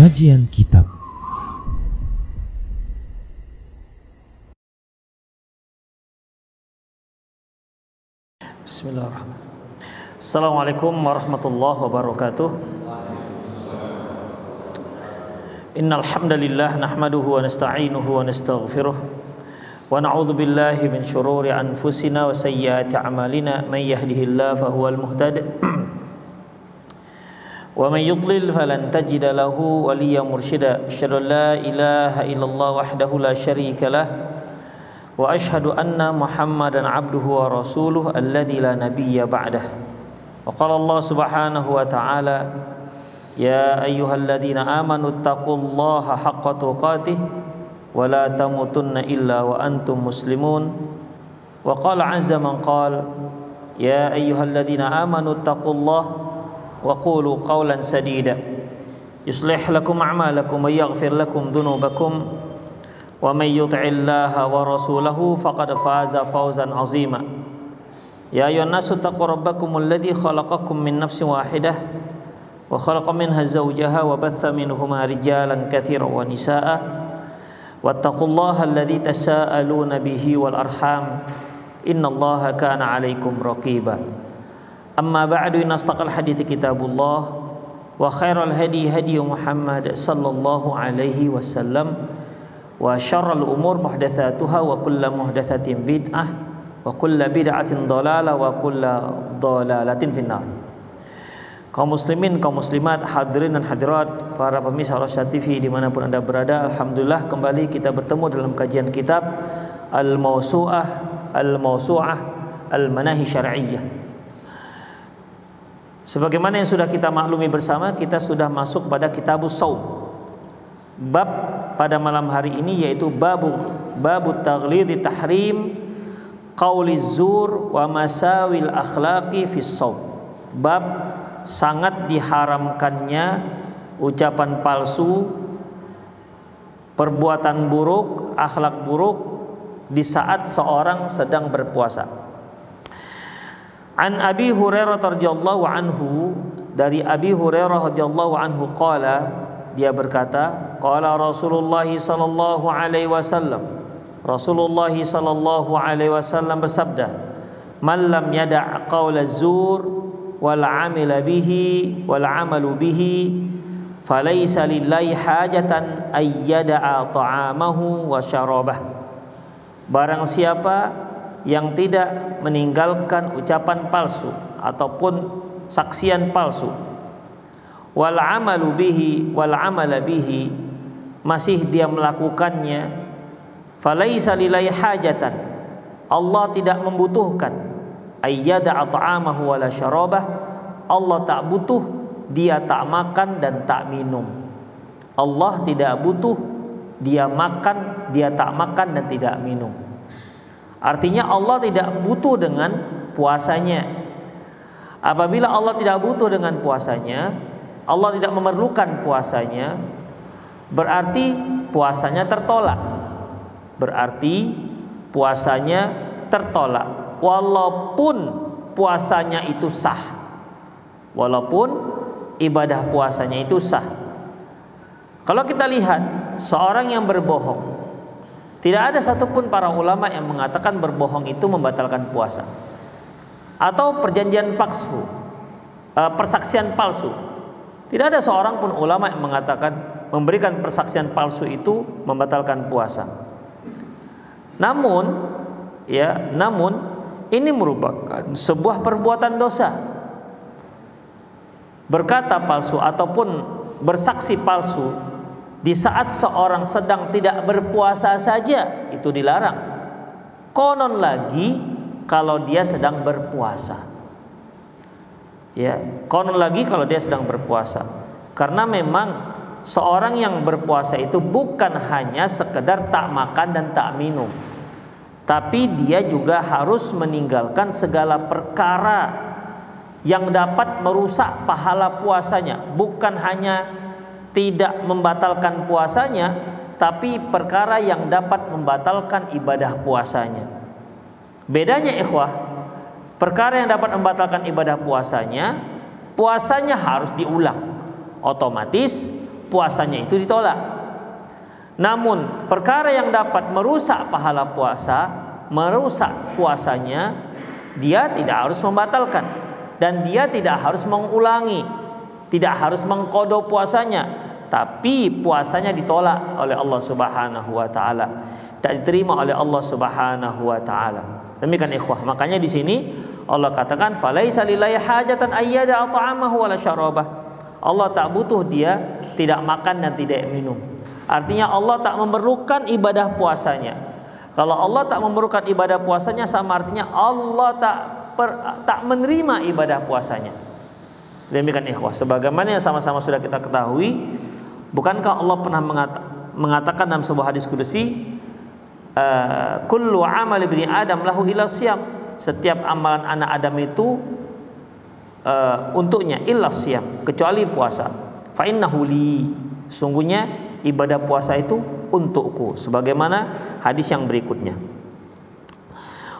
Kajian Kitab. Bismillahirrahmanirrahim. Assalamualaikum warahmatullahi wabarakatuh. Innal hamdalillah nahmaduhu wa nasta'inuhu wa nastaghfiruh wa na'udzu billahi min shururi anfusina wa sayyiati a'malina may yahdihillahu fahuwal muhtadi wa may yudlil falan tajida lahu waliyyan mursyida. Asyhadu an la ilaha illallah wahdahu la syarika lah wa asyhadu anna Muhammadan abduhu wa rasuluh alladzi la nabiyya ba'dah. Wa qala Allah subhanahu wa ta'ala ya ayyuhalladzina amanu taqullaha haqqa tuqatih wa la tamutunna illa wa antum muslimun. Wa qala azza man qala ya ayyuhalladzina amanu taqullaha wa qulu qawlan sadida yuslih lakum a'malakum wa yaghfir lakum dhunubakum wa may yuti'illaha wa rasulahu faqad faza fawzan 'azima. Ya ayyuhan nasu taqu rabbakumul ladzi khalaqakum min nafsin wahidah wa khalaqa minha zawjaha wa batha minhuma rijalan katsiran wa nisaa'a wattaqullaha alladzi tasaaluna bihi wal arham innallaha kana 'alaikum raqiba. Amma ba'du, inna astaqal hadithi kitabullah wa khairal hadi hadi Muhammad sallallahu alaihi wasallam wa syarrul umur muhdatsatuha wa kullu muhdatsatin bid'ah wa kullu bid'atin dhalalah wa kullu dhalalatin finnar. Kaum muslimin, kaum muslimat, hadirin dan hadirat, para pemirsa Rosyad TV dimanapun anda berada, alhamdulillah kembali kita bertemu dalam kajian kitab Al-Mawsu'ah Al-Manahi Syar'iyyah. Sebagaimana yang sudah kita maklumi bersama, kita sudah masuk pada kitabus shaum. Bab pada malam hari ini yaitu babu taghlidhi tahrim qauliz zur wa masawil akhlaqi fis shaum. Bab sangat diharamkannya ucapan palsu, perbuatan buruk, akhlak buruk di saat seorang sedang berpuasa. An Abi Hurairah radhiyallahu anhu, dari Abi Hurairah radhiyallahu anhu qala, dia berkata, qala Rasulullah sallallahu alaihi wasallam, Rasulullah sallallahu alaihi wasallam bersabda, man lam yada' qaula zur wal 'amila bihi wal 'amalu bihi falaysa lillahi hajatan ay yada'a ta'amahu wa syarabah. Barang siapa yang tidak meninggalkan ucapan palsu ataupun saksian palsu, wal 'amalu bihi wal 'amala bihi, masih dia melakukannya, falaisa lillahi hajatan, Allah tidak membutuhkan, ayyada ta'amahu wala syarabah, Allah tak butuh, dia tak makan dan tak minum. Allah tidak butuh, dia makan, dia tak makan dan tidak minum. Artinya Allah tidak butuh dengan puasanya. Apabila Allah tidak butuh dengan puasanya, Allah tidak memerlukan puasanya, berarti puasanya tertolak. Berarti puasanya tertolak walaupun puasanya itu sah. Walaupun ibadah puasanya itu sah. Kalau kita lihat seorang yang berbohong, tidak ada satupun para ulama yang mengatakan berbohong itu membatalkan puasa. Atau perjanjian palsu, persaksian palsu. Tidak ada seorang pun ulama yang mengatakan memberikan persaksian palsu itu membatalkan puasa. Namun ini merupakan sebuah perbuatan dosa. Berkata palsu ataupun bersaksi palsu di saat seorang sedang tidak berpuasa saja itu dilarang. Konon lagi kalau dia sedang berpuasa. Ya, konon lagi kalau dia sedang berpuasa. Karena memang seorang yang berpuasa itu bukan hanya sekedar tak makan dan tak minum, tapi dia juga harus meninggalkan segala perkara yang dapat merusak pahala puasanya. Bukan hanya tidak membatalkan puasanya, tapi perkara yang dapat membatalkan ibadah puasanya. Bedanya ikhwah, perkara yang dapat membatalkan ibadah puasanya, puasanya harus diulang. Otomatis puasanya itu ditolak. Namun perkara yang dapat merusak pahala puasa, merusak puasanya, dia tidak harus membatalkan dan dia tidak harus mengulangi, tidak harus mengqada puasanya, tapi puasanya ditolak oleh Allah Subhanahu wa taala, tak diterima oleh Allah Subhanahu wa taala. Demikian ikhwah, makanya di sini Allah katakan falaisa lillahi hajatan ayyada ta'amahu wala syarabah. Allah tak butuh dia tidak makan dan tidak minum. Artinya Allah tak memerlukan ibadah puasanya. Kalau Allah tak memerlukan ibadah puasanya, sama artinya Allah tak menerima ibadah puasanya. Demikian ikhwah, sebagaimana yang sama-sama sudah kita ketahui, bukankah Allah pernah mengatakan dalam sebuah hadis qudsi, kullu amal ibni Adam lahu illa siyam, setiap amalan anak Adam itu untuknya illa siyam, kecuali puasa. Fa innahu li, sungguhnya ibadah puasa itu untukku, sebagaimana hadis yang berikutnya.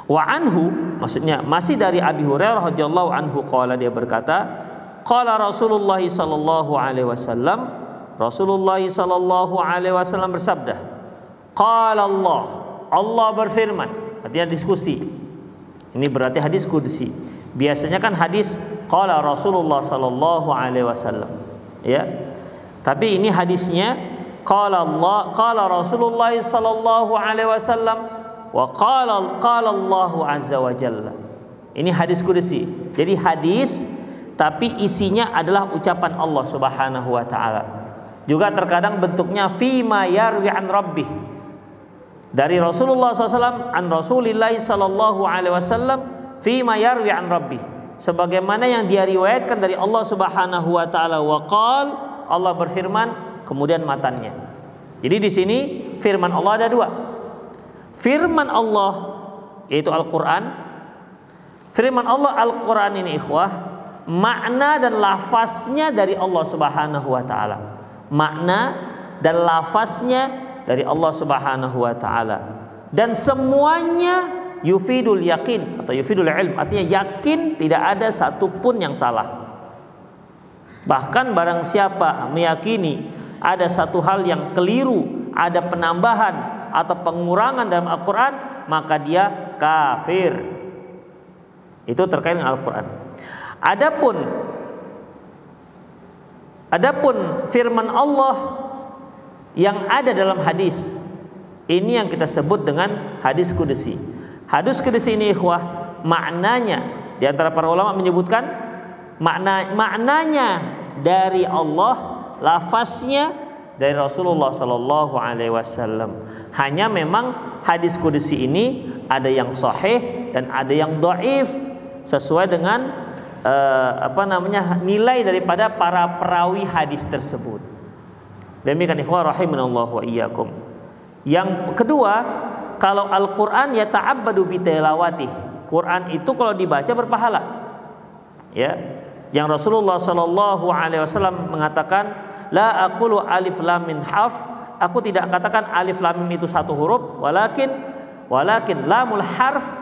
Wa anhu, maksudnya masih dari Abi Hurairah radhiyallahu anhu, qala, dia berkata, qala Rasulullah sallallahu alaihi wasallam, Rasulullah sallallahu alaihi wasallam bersabda, qala Allah berfirman. Artinya diskusi. Ini berarti hadis qudsi. Biasanya kan hadis qala Rasulullah sallallahu alaihi wasallam, ya. Tapi ini hadisnya qala Rasulullah sallallahu alaihi wasallam wa qala Allah azza wa jalla. Ini hadis qudsi. Jadi hadis tapi isinya adalah ucapan Allah Subhanahu wa taala. Juga terkadang bentuknya fima yarwi an rabbih, dari Rasulullah SAW an Rasulillah sallallahu alaihi wasallam fima yarwi an rabbih, sebagaimana yang dia riwayatkan dari Allah Subhanahu wa taala. Wa qala, Allah berfirman, kemudian matannya. Jadi di sini firman Allah ada dua. Firman Allah yaitu Al-Qur'an. Firman Allah Al-Qur'an ini ikhwah, makna dan lafaznya dari Allah Subhanahu wa taala. Makna dan lafaznya dari Allah Subhanahu wa taala, dan semuanya yufidul yakin atau yufidul ilm, artinya yakin tidak ada satupun yang salah. Bahkan barang siapa meyakini ada satu hal yang keliru, ada penambahan atau pengurangan dalam Al-Quran, maka dia kafir. Itu terkait dengan Al-Quran. Adapun firman Allah yang ada dalam hadis, ini yang kita sebut dengan hadis qudsi. Hadis qudsi ini ikhwah, maknanya di antara para ulama menyebutkan maknanya dari Allah, lafaznya dari Rasulullah sallallahu alaihi wasallam. Hanya memang hadis qudsi ini ada yang sahih dan ada yang dhaif sesuai dengan nilai daripada para perawi hadis tersebut. Demikian ikhwah rahimanallahu wa iyyakum. Yang kedua, kalau Al-Qur'an ya ta'abbadu bi tilawatih. Quran itu kalau dibaca berpahala. Ya. Yang Rasulullah sallallahu alaihi wasallam mengatakan, la aqulu alif lam min harf, aku tidak katakan alif lam mim itu satu huruf, walakin lamul harf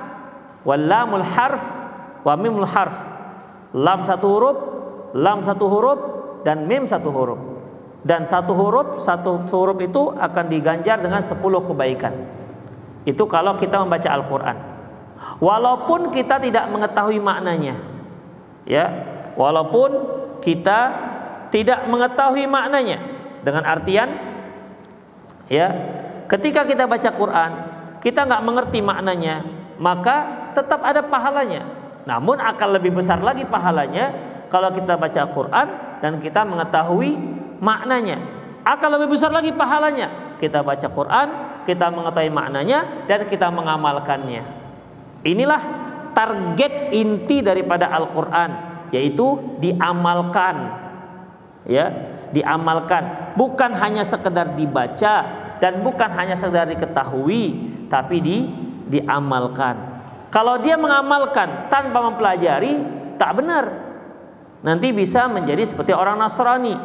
wal lamul harf wa mimul harf. Lam satu huruf dan mim satu huruf. Dan satu huruf itu akan diganjar dengan 10 kebaikan. Itu kalau kita membaca Al-Quran, walaupun kita tidak mengetahui maknanya, ya, walaupun kita tidak mengetahui maknanya, dengan artian, ya, ketika kita baca Quran kita nggak mengerti maknanya, maka tetap ada pahalanya. Namun akan lebih besar lagi pahalanya kalau kita baca Quran dan kita mengetahui maknanya. Akan lebih besar lagi pahalanya kita baca Quran, kita mengetahui maknanya dan kita mengamalkannya. Inilah target inti daripada Al-Quran, yaitu diamalkan, ya, diamalkan, bukan hanya sekedar dibaca dan bukan hanya sekedar diketahui, tapi diamalkan. Kalau dia mengamalkan tanpa mempelajari, tak benar. Nanti bisa menjadi seperti orang Nasrani,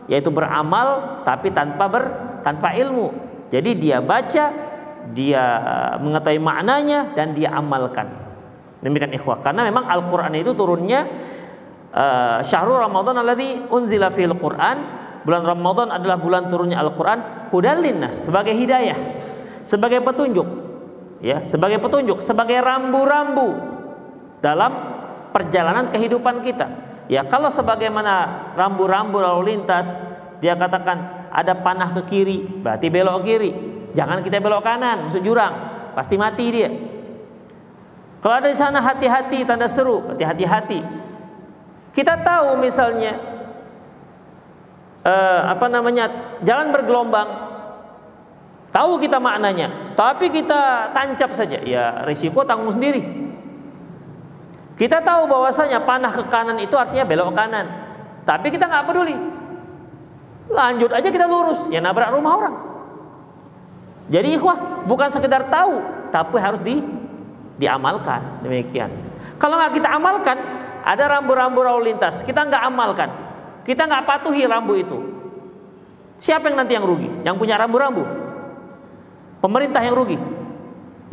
yaitu beramal tapi tanpa ilmu. Jadi dia baca, dia mengetahui maknanya dan dia amalkan. Demikian ikhwah, karena memang Al-Quran itu turunnya syahrul Ramadan alladzi unzila fil Quran, bulan Ramadan adalah bulan turunnya Al-Qur'an, hudal linnas, sebagai hidayah, sebagai petunjuk, ya, sebagai petunjuk, sebagai rambu-rambu dalam perjalanan kehidupan kita. Ya, kalau sebagaimana rambu-rambu lalu lintas, dia katakan ada panah ke kiri, berarti belok kiri. Jangan kita belok kanan, masuk jurang, pasti mati dia. Kalau ada di sana hati-hati, tanda seru, berarti hati-hati. Kita tahu misalnya jalan bergelombang, tahu kita maknanya, tapi kita tancap saja, ya risiko tanggung sendiri. Kita tahu bahwasanya panah ke kanan itu artinya belok kanan, tapi kita nggak peduli, lanjut aja kita lurus, ya nabrak rumah orang. Jadi ikhwah, bukan sekedar tahu, tapi harus diamalkan. Demikian. Kalau nggak kita amalkan, ada rambu-rambu lalu lintas, kita nggak amalkan, kita nggak patuhi rambu itu, siapa yang nanti yang rugi? Yang punya rambu-rambu? Pemerintah yang rugi?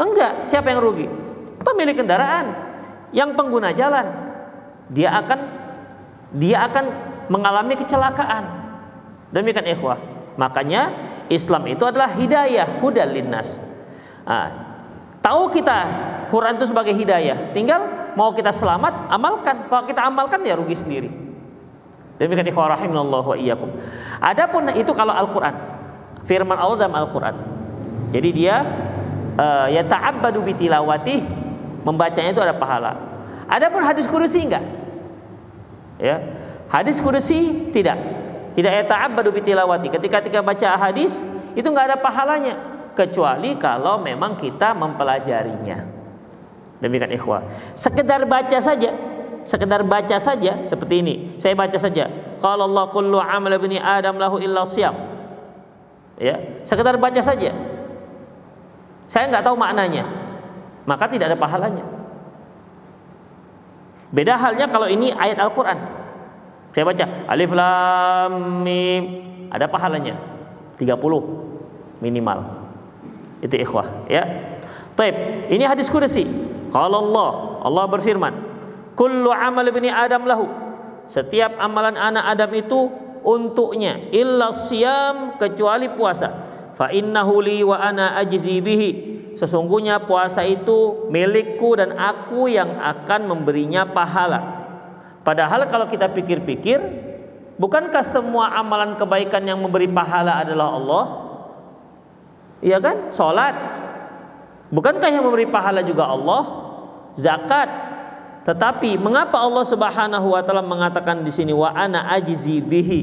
Enggak. Siapa yang rugi? Pemilik kendaraan, yang pengguna jalan. Dia akan mengalami kecelakaan. Demikian ikhwah. Makanya Islam itu adalah hidayah, hudal linnas. Tahu kita Quran itu sebagai hidayah, tinggal mau kita selamat, amalkan. Kalau kita amalkan ya rugi sendiri. Demikian ikhwah rahimanallahu wa iyyakum. Adapun itu kalau Al-Qur'an, firman Allah dalam Al-Qur'an. Jadi dia yata'abbadu bitilawatih, membacanya itu ada pahala. Adapun hadis qudsi enggak. Ya. Hadis qudsi tidak yata'abbadu bitilawati. Ketika baca hadis itu enggak ada pahalanya kecuali kalau memang kita mempelajarinya. Demikian ikhwah. Sekedar baca saja seperti ini. Saya baca saja. Qala Allah kullu amal ibni Adam lahu illa shiyam. Ya, sekedar baca saja. Saya nggak tahu maknanya, maka tidak ada pahalanya. Beda halnya kalau ini ayat Al-Quran. Saya baca alif lam mim, ada pahalanya 30 minimal. Itu ikhwah, ya. Taib, ini hadis qudsi. Qala Allah berfirman, kullu amal ibni Adam lahu, setiap amalan anak Adam itu untuknya, illa siyam, kecuali puasa. Fa innahu li wa ana ajzi bihi, sesungguhnya puasa itu milikku dan aku yang akan memberinya pahala. Padahal kalau kita pikir-pikir, bukankah semua amalan kebaikan yang memberi pahala adalah Allah? Iya kan? Salat, bukankah yang memberi pahala juga Allah? Zakat. Tetapi mengapa Allah Subhanahu wa taala mengatakan di sini wa ana ajzi bihi,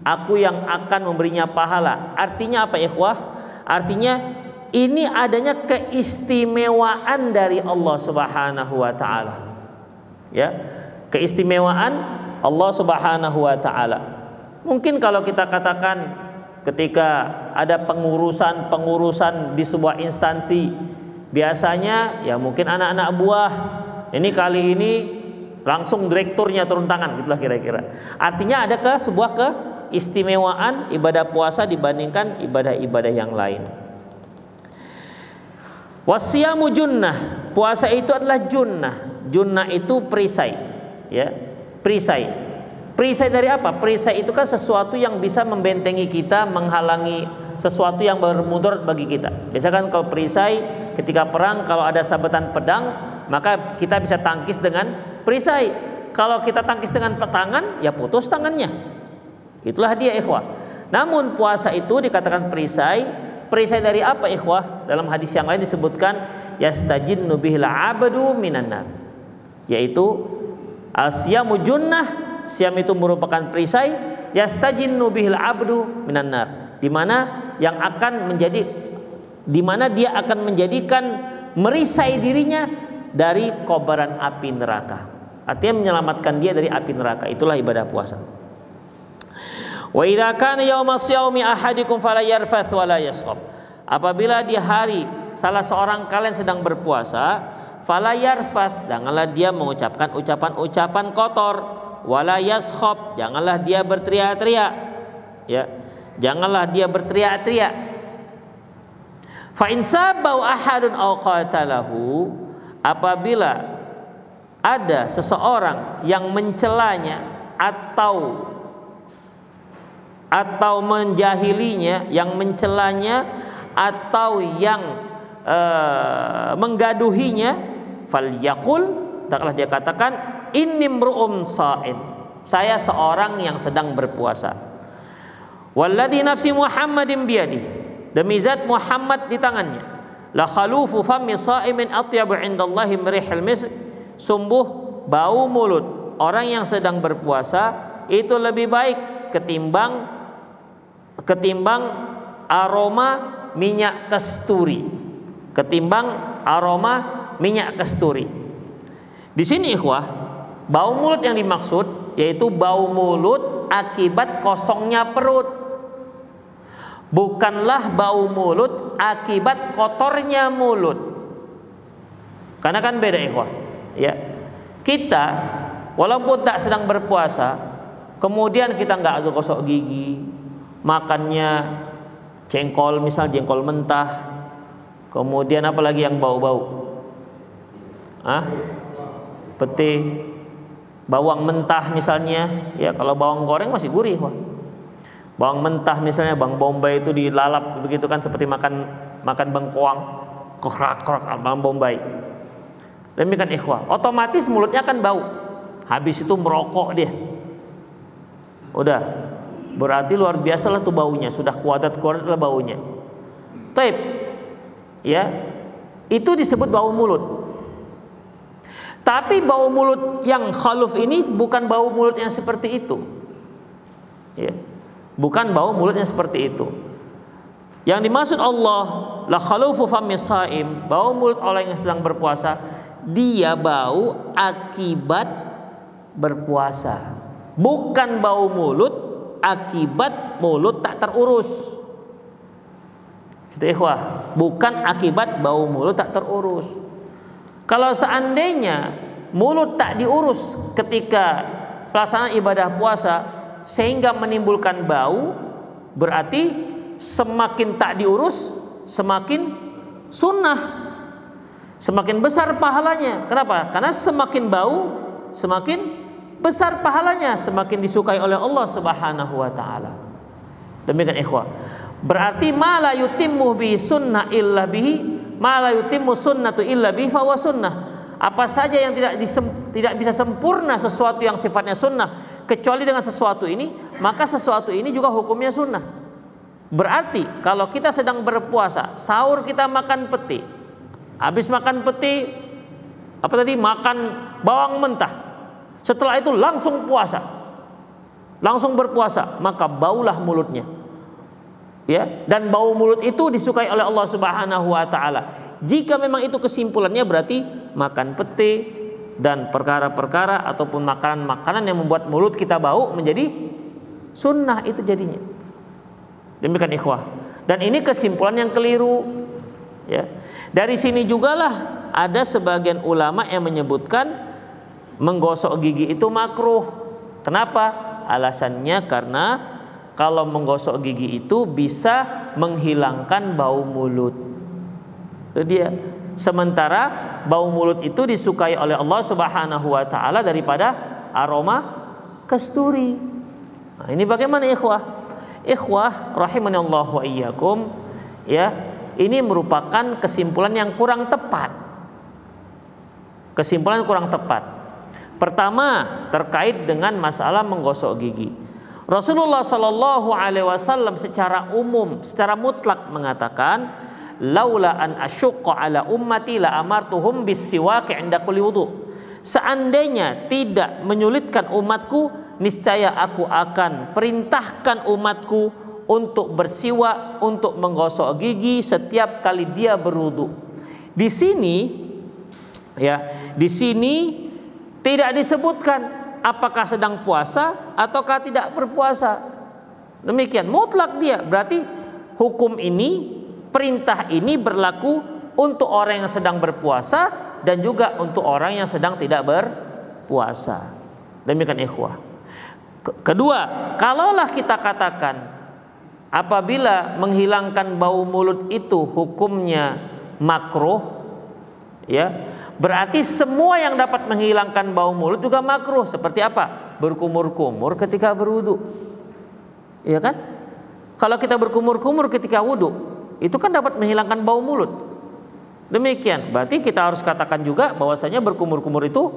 aku yang akan memberinya pahala? Artinya apa ikhwah? Artinya ini adanya keistimewaan dari Allah Subhanahu wa taala. Ya, keistimewaan Allah Subhanahu wa taala. Mungkin kalau kita katakan ketika ada pengurusan di sebuah instansi, biasanya ya mungkin anak-anak buah, ini kali ini langsung direkturnya turun tangan, gitulah kira-kira. Artinya ada sebuah keistimewaan ibadah puasa dibandingkan ibadah-ibadah yang lain. Wasyamu junnah, puasa itu adalah junnah. Junnah itu perisai, ya. Perisai dari apa? Perisai itu kan sesuatu yang bisa membentengi kita, menghalangi sesuatu yang bermudarat bagi kita. Biasanya kan kalau perisai ketika perang, kalau ada sabetan pedang, maka kita bisa tangkis dengan perisai. Kalau kita tangkis dengan tangan, ya putus tangannya. Itulah dia ikhwah. Namun puasa itu dikatakan perisai. Perisai dari apa ikhwah? Dalam hadis yang lain disebutkan yastajinnu bihil abadu minan nar, yaitu asyamu junnah. Siam itu merupakan perisai, yastajinnu bihil abdu minan nar, di mana dia akan menjadikan merisai dirinya dari kobaran api neraka. Artinya menyelamatkan dia dari api neraka. Itulah ibadah puasa. Wa idza kana yaumas yaumi ahadikum fala yarfath wala yaskhab. Apabila di hari salah seorang kalian sedang berpuasa, fala yarfath, janganlah dia mengucapkan ucapan-ucapan kotor, wala yaskhab, janganlah dia berteriak-teriak. Ya, janganlah dia berteriak-teriak. Fa in sabau ahadun aw qatalahu, apabila ada seseorang yang mencelanya atau atau menjahilinya, yang mencelanya atau yang menggaduhinya, falyaqul, taklah dia katakan, inni mru'um sha'im, saya seorang yang sedang berpuasa. Walladzi nafsi Muhammadin biyadihi, demi zat Muhammad di tangannya, la khalufu fammi sha'imin atyabu 'indallahi min rihil misk, sungguh bau mulut orang yang sedang berpuasa itu lebih baik ketimbang aroma minyak kasturi, Di sini ikhwah, bau mulut yang dimaksud yaitu bau mulut akibat kosongnya perut, bukanlah bau mulut akibat kotornya mulut. Karena kan beda ikhwah, ya. Kita walaupun tak sedang berpuasa, kemudian kita nggak gosok gigi, makannya jengkol, misal jengkol mentah, kemudian apalagi yang bau-bau, pete, bawang mentah misalnya, ya. Kalau bawang goreng masih gurih, wah. Bawang mentah misalnya, bawang bombay itu dilalap begitu kan, seperti makan bengkoang, kerak-kerak bawang bombay. Demikian ikhwah, otomatis mulutnya kan bau. Habis itu merokok dia, udah, berarti luar biasa lah tuh baunya, sudah kuadat lah baunya. Taib, ya, itu disebut bau mulut. Tapi bau mulut yang khaluf ini bukan bau mulut yang seperti itu, ya, bukan bau mulut yang seperti itu. Yang dimaksud Allah la khalufu fammis shaim, bau mulut orang yang sedang berpuasa, dia bau akibat berpuasa, bukan bau mulut akibat mulut tak terurus. Itu ikhwah, bukan akibat bau mulut tak terurus. Kalau seandainya mulut tak diurus ketika pelaksanaan ibadah puasa sehingga menimbulkan bau, berarti semakin tak diurus semakin sunnah, semakin besar pahalanya. Kenapa? Karena semakin bau semakin besar pahalanya, semakin disukai oleh Allah Subhanahu wa taala. Demikian ikhwah. Berarti ma la yutimmu bi sunnah illa bihi, ma la yutimmu sunnatu illa bihi fa huwa sunnah. Apa saja yang tidak bisa sempurna sesuatu yang sifatnya sunnah kecuali dengan sesuatu ini, maka sesuatu ini juga hukumnya sunnah. Berarti kalau kita sedang berpuasa, sahur kita makan peti, habis makan peti, apa tadi, makan bawang mentah, setelah itu langsung puasa, langsung berpuasa, maka baulah mulutnya, ya. Dan bau mulut itu disukai oleh Allah Subhanahu wa taala. Jika memang itu kesimpulannya, berarti makan pete dan perkara-perkara ataupun makanan-makanan yang membuat mulut kita bau menjadi sunnah, itu jadinya. Demikian ikhwah. Dan ini kesimpulan yang keliru, ya. Dari sini jugalah ada sebagian ulama yang menyebutkan menggosok gigi itu makruh. Kenapa? Alasannya karena kalau menggosok gigi itu bisa menghilangkan bau mulut. Itu dia. Sementara bau mulut itu disukai oleh Allah Subhanahu wa taala daripada aroma kasturi. Nah, ini bagaimana ikhwah? Ikhwah rahimanallah wa iyyakum, ya. Ini merupakan kesimpulan yang kurang tepat. Kesimpulan kurang tepat. Pertama, terkait dengan masalah menggosok gigi. Rasulullah Shallallahu alaihi wasallam secara umum, secara mutlak mengatakan, laula an asyqa ala ummati la amartuhum bis-siwak 'inda kulli wudu. Seandainya tidak menyulitkan umatku, niscaya aku akan perintahkan umatku untuk bersiwak, untuk menggosok gigi setiap kali dia berwudu. Di sini, ya, di sini tidak disebutkan apakah sedang puasa ataukah tidak berpuasa. Demikian mutlak dia. Berarti hukum ini, perintah ini berlaku untuk orang yang sedang berpuasa dan juga untuk orang yang sedang tidak berpuasa. Demikian ikhwah. Kedua, kalaulah kita katakan apabila menghilangkan bau mulut itu hukumnya makruh, ya, berarti semua yang dapat menghilangkan bau mulut juga makruh. Seperti apa? Berkumur-kumur ketika berwudu. ya kan? Kalau kita berkumur-kumur ketika wudhu, itu kan dapat menghilangkan bau mulut. Demikian, berarti kita harus katakan juga bahwasanya berkumur-kumur itu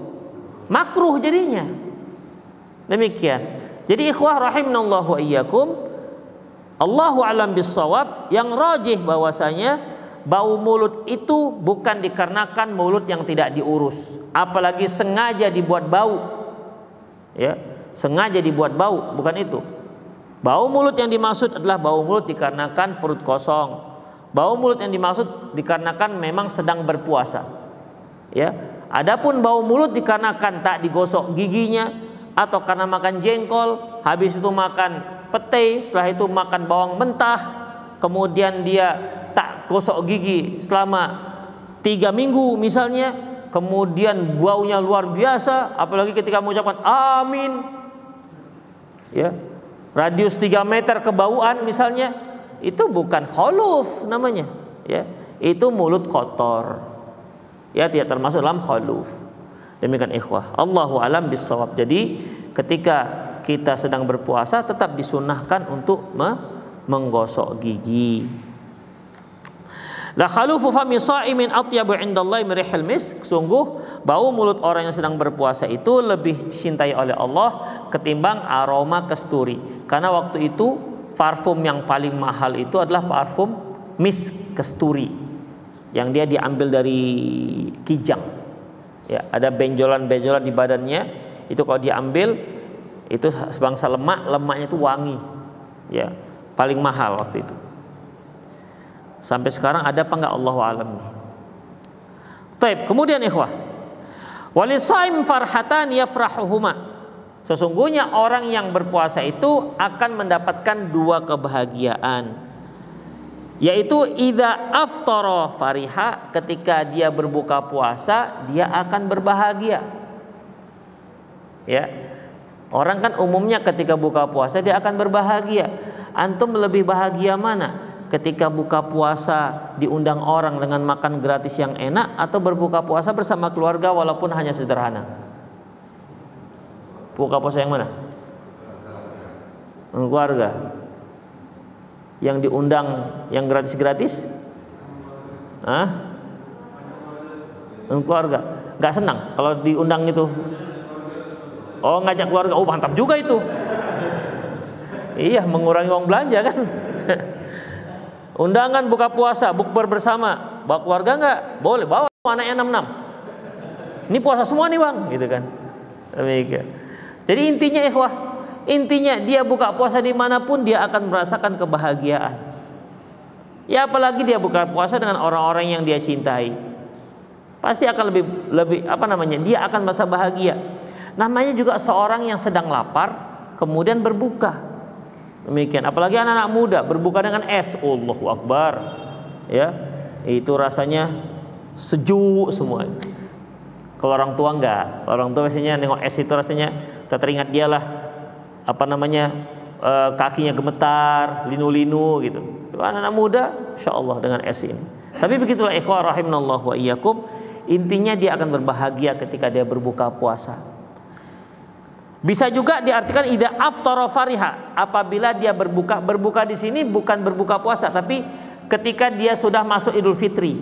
makruh jadinya. Demikian. Jadi ikhwah rahimanallahu wa iyyakum, Allahu alam bissawab, yang rajih bahwasanya bau mulut itu bukan dikarenakan mulut yang tidak diurus, apalagi sengaja dibuat bau. Ya, sengaja dibuat bau, bukan itu. Bau mulut yang dimaksud adalah bau mulut dikarenakan perut kosong. Bau mulut yang dimaksud dikarenakan memang sedang berpuasa. Ya, adapun bau mulut dikarenakan tak digosok giginya atau karena makan jengkol, habis itu makan pete, setelah itu makan bawang mentah, kemudian dia tak gosok gigi selama 3 minggu misalnya, kemudian baunya luar biasa, apalagi ketika mengucapkan amin, ya, radius 3 meter kebauan misalnya, itu bukan khuluf namanya, ya, itu mulut kotor, ya, tidak termasuk dalam khuluf. Demikian ikhwah, Allahu alam bissawab. Jadi ketika kita sedang berpuasa tetap disunahkan untuk menggosok gigi. La khalufu fami sha'imin atyabu 'indallahi min rihil misk. Sungguh bau mulut orang yang sedang berpuasa itu lebih dicintai oleh Allah ketimbang aroma kasturi. Karena waktu itu parfum yang paling mahal itu adalah parfum misk kasturi, yang dia diambil dari kijang. Ya, ada benjolan-benjolan di badannya, itu kalau diambil itu sebangsa lemak, lemaknya itu wangi. Ya, paling mahal waktu itu. Sampai sekarang ada apa enggak, Allahu a'lam. Taib, kemudian ikhwah, walisaim farhatan yafrahuhuma. Sesungguhnya orang yang berpuasa itu akan mendapatkan 2 kebahagiaan, yaitu idza aftara fariha, ketika dia berbuka puasa dia akan berbahagia. Ya, orang kan umumnya ketika buka puasa dia akan berbahagia. Antum lebih bahagia mana? Ketika buka puasa diundang orang dengan makan gratis yang enak, atau berbuka puasa bersama keluarga walaupun hanya sederhana? Buka puasa yang mana? Keluarga. Yang diundang yang gratis-gratis? Hah? Keluarga. Gak senang kalau diundang itu? Oh, ngajak keluarga. Oh, mantap juga itu. Iya, mengurangi uang belanja kan. Undangan buka puasa, bukber bersama, bawa keluarga nggak? Boleh, bawa anaknya 6. Ini puasa semua nih bang, gitu kan. Jadi intinya ikhwah, intinya dia buka puasa dimanapun dia akan merasakan kebahagiaan. Ya, apalagi dia buka puasa dengan orang-orang yang dia cintai, pasti akan lebih apa namanya? Dia akan merasa bahagia. Namanya juga seorang yang sedang lapar kemudian berbuka. Demikian, apalagi anak-anak muda berbuka dengan es, Allahu Akbar, ya, itu rasanya sejuk semua. Kalau orang tua enggak, orang tua biasanya nengok es itu rasanya teringat dialah apa namanya, kakinya gemetar, linu-linu gitu. Anak-anak muda, insya Allah dengan es ini. Tapi begitulah ikhwah rahimanallahu wa iyyakum, intinya dia akan berbahagia ketika dia berbuka puasa. Bisa juga diartikan idza aftara fariha, apabila dia berbuka di sini bukan berbuka puasa, tapi ketika dia sudah masuk Idul Fitri,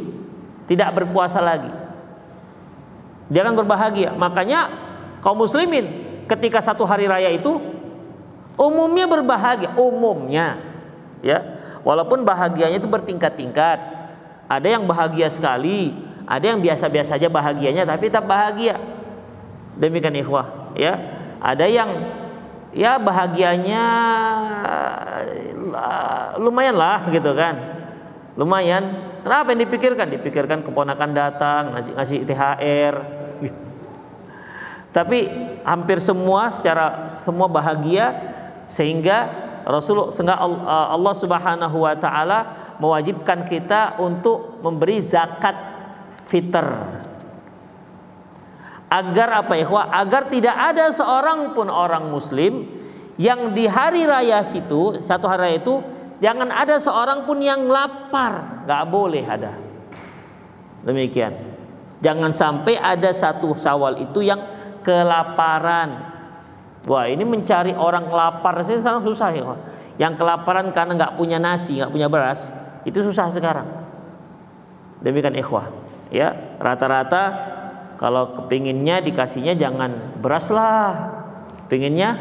tidak berpuasa lagi, dia akan berbahagia. Makanya kaum muslimin ketika satu hari raya itu umumnya berbahagia, umumnya, ya, walaupun bahagianya itu bertingkat-tingkat. Ada yang bahagia sekali, ada yang biasa-biasa saja bahagianya tapi tetap bahagia. Demikian ikhwah, ya. Ada yang ya bahagianya lumayan lah gitu kan, lumayan. Kenapa yang dipikirkan? Dipikirkan keponakan datang ngasih THR. Tapi hampir semua bahagia, sehingga Allah Subhanahu wa taala mewajibkan kita untuk memberi zakat fitr. Agar apa ikhwah? Agar tidak ada seorang pun orang muslim yang di hari raya situ, satu hari raya itu, jangan ada seorang pun yang lapar, nggak boleh ada. Demikian. Jangan sampai ada satu Syawal itu yang kelaparan. Wah, ini mencari orang lapar sih sekarang susah ya. yang kelaparan karena nggak punya nasi, nggak punya beras, itu susah sekarang. Demikian ikhwah. Ya, rata-rata kalau kepinginnya dikasihnya jangan beras lah, pinginnya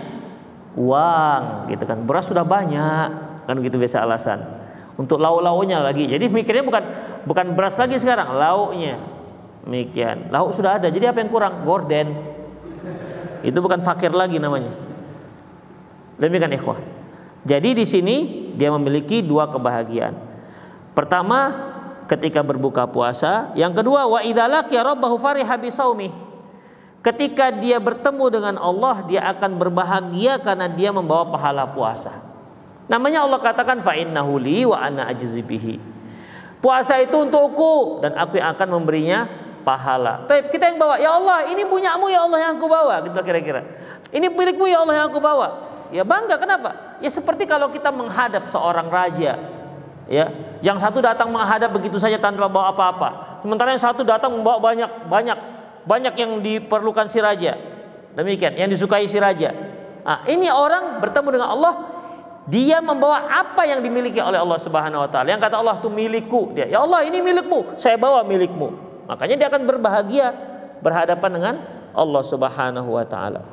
uang gitu kan. Beras sudah banyak kan, gitu biasa alasan. Untuk lauk-lauknya lagi. Jadi mikirnya bukan beras lagi sekarang, lauknya. Demikian. Lauk sudah ada. Jadi apa yang kurang? Gorden. Itu bukan fakir lagi namanya. Demikian ikhwah. Jadi di sini dia memiliki dua kebahagiaan. Pertama, ketika berbuka puasa. Yang kedua, wa idza laqiya rabbahu fariha bisaumi. Ketika dia bertemu dengan Allah, dia akan berbahagia karena dia membawa pahala puasa. Namanya Allah katakan fa innahu li wa ana ajzi bihi. Puasa itu untukku dan aku yang akan memberinya pahala. Tapi kita yang bawa, ya Allah, ini punyamu ya Allah yang aku bawa, gitu kira-kira. Ini milikmu ya Allah yang aku bawa. Ya bangga, kenapa? Ya seperti kalau kita menghadap seorang raja, ya, yang satu datang menghadap begitu saja tanpa bawa apa-apa, sementara yang satu datang membawa banyak yang diperlukan si raja. Demikian, yang disukai si raja. Nah, ini orang bertemu dengan Allah, dia membawa apa yang dimiliki oleh Allah Subhanahu wa taala. Yang kata Allah itu milikku, dia, ya Allah ini milikmu, saya bawa milikmu. Makanya dia akan berbahagia berhadapan dengan Allah Subhanahu wa taala.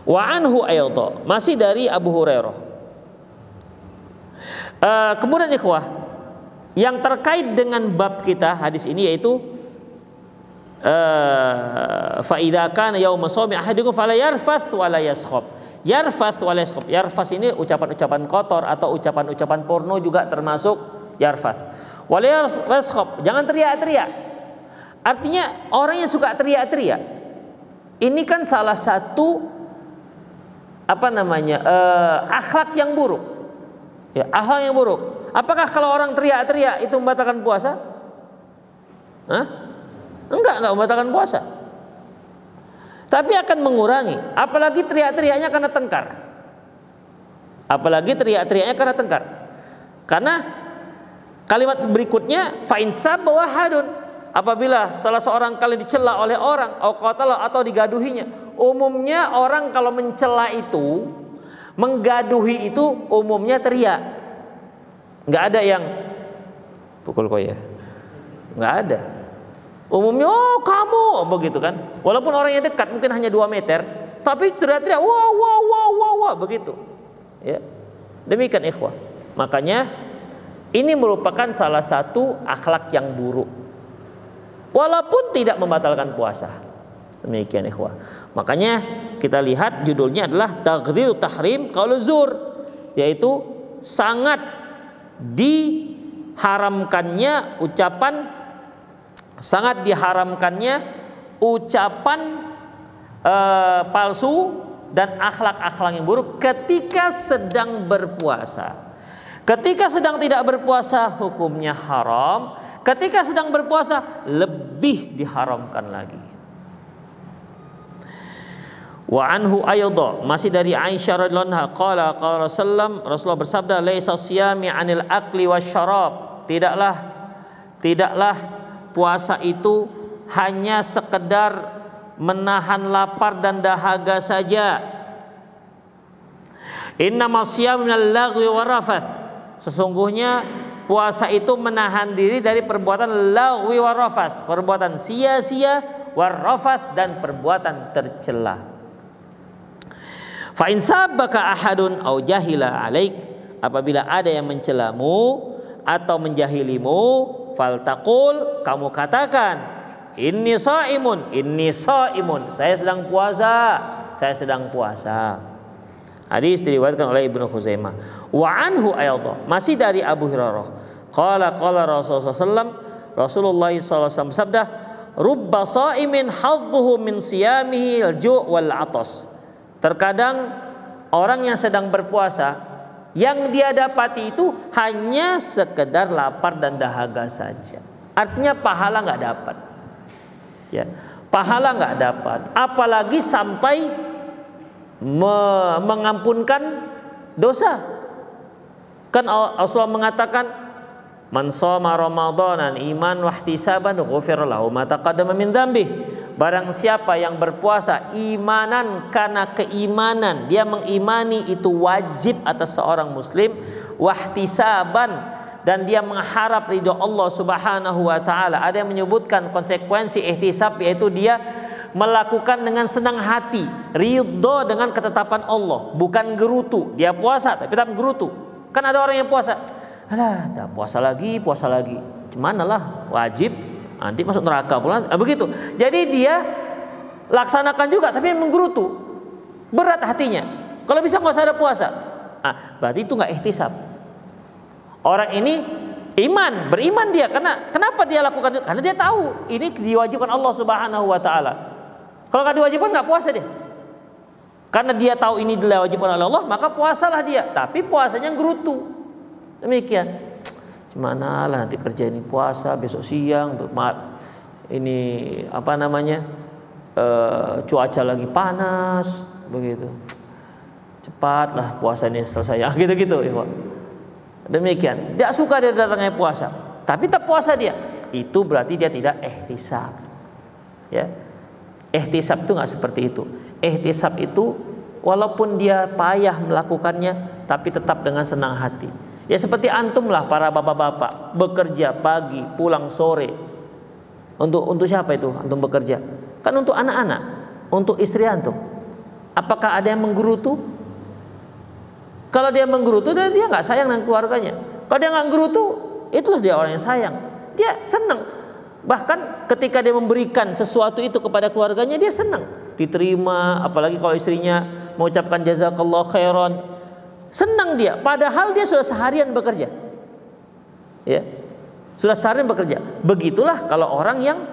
Wa anhu ayyadha, masih dari Abu Hurairah. Kemudian ikhwah, yang terkait dengan bab kita hadis ini yaitu fa idza kana yauma shaumi ahadukum fala yarfath wala yaskhab. Yarfath wala yaskhab. Yarfath ini ucapan-ucapan kotor atau ucapan-ucapan porno juga termasuk yarfath. Wala yaskhab, jangan teriak-teriak. Artinya orang yang suka teriak-teriak ini kan salah satu akhlak yang buruk. Ya, akhlak yang buruk. Apakah kalau orang teriak-teriak itu membatalkan puasa? Enggak membatalkan puasa. Tapi akan mengurangi. Apalagi teriak-teriaknya karena tengkar. Karena kalimat berikutnya fa in sabba wahadun. Apabila salah seorang kali dicela oleh orang atau digaduhinya. Umumnya orang kalau mencela itu, menggaduhi itu umumnya teriak. Enggak ada yang pukul koya. Enggak ada. Umumnya kamu begitu kan. Walaupun orangnya dekat mungkin hanya 2 meter, tapi teriak-teriak wah begitu. Ya. Demikian ikhwah. Makanya ini merupakan salah satu akhlak yang buruk. Walaupun tidak membatalkan puasa. Demikian ikhwah. Makanya kita lihat judulnya adalah Taghdhir Tahrim Qaul Zur, yaitu sangat diharamkannya ucapan palsu dan akhlak-akhlak yang buruk ketika sedang berpuasa. Ketika sedang tidak berpuasa hukumnya haram, ketika sedang berpuasa lebih diharamkan lagi. Wa anhu ayyadha, masih dari Aisyah radhiyallahu anha, qala Rasulullah bersabda, laisa siyami 'anil akli wasyarab. Tidaklah puasa itu hanya sekedar menahan lapar dan dahaga saja. Innama siyam minal lagwi warafath. Sesungguhnya puasa itu menahan diri dari perbuatan lagwi warafas, perbuatan sia-sia, warafat dan perbuatan tercela. Fa in sabbaka ahadun au jahila alaik, apabila ada yang mencelamu atau menjahilimu, faltaqul, kamu katakan, inni shaimun, saya sedang puasa. Hadis diriwayatkan oleh Ibnu Khuzaimah. Wa anhu ayyadha, masih dari Abu Hurairah. Qala Rasulullah sallallahu sabda, rubba shaimin hadduhu min siyamihi al-ju' wal 'atas. Terkadang orang yang sedang berpuasa yang dia dapati itu hanya sekedar lapar dan dahaga saja. Artinya pahala enggak dapat. Ya, pahala enggak dapat, apalagi sampai mengampunkan dosa. Kan Rasulullah mengatakan, man shoma ramadanan iman wahtisaban ghufira lahu ma taqaddama min dzambih. barang siapa yang berpuasa imanan karena keimanan, dia mengimani itu wajib atas seorang muslim, wahtisaban, dan dia mengharap ridho Allah Subhanahu wa taala. Ada yang menyebutkan konsekuensi ihtisab yaitu dia melakukan dengan senang hati, ridho dengan ketetapan Allah, bukan gerutu. Dia puasa tapi tetap gerutu. Kan ada orang yang puasa, alah, dah puasa lagi. Gimana lah, wajib, nanti masuk neraka pula. Begitu. Jadi dia laksanakan juga tapi menggerutu. Berat hatinya. Kalau bisa nggak usah ada puasa. Berarti itu nggak ihtisab. Orang ini beriman dia. Kenapa dia lakukan itu? Karena dia tahu ini diwajibkan Allah Subhanahu wa taala. Kalau nggak diwajibkan nggak puasa dia. Karena dia tahu ini diwajibkan oleh Allah, maka puasalah dia. Tapi puasanya gerutu. Demikian. Gimana lah nanti kerja ini puasa, besok siang, ini apa namanya, cuaca lagi panas, begitu. Cepatlah puasa ini selesai. Gitu-gitu. Demikian. Tidak suka dia datangnya puasa, tapi tetap puasa dia. Itu berarti dia tidak ihtisab. Ya. Ihtisab itu nggak seperti itu. Ihtisab itu walaupun dia payah melakukannya, tapi tetap dengan senang hati. Ya seperti antum lah, para bapak-bapak bekerja pagi, pulang sore. Untuk siapa itu antum bekerja? Kan untuk anak-anak, untuk istri antum. Apakah ada yang menggerutu? Kalau dia menggerutu, dia nggak sayang dengan keluarganya. Kalau dia nggak menggerutu, itulah dia orang yang sayang. Dia senang. Bahkan ketika dia memberikan sesuatu itu kepada keluarganya, dia senang. Diterima, apalagi kalau istrinya mengucapkan jazakallah khairan. Senang dia, padahal dia sudah seharian bekerja. Ya. Sudah seharian bekerja. Begitulah kalau orang yang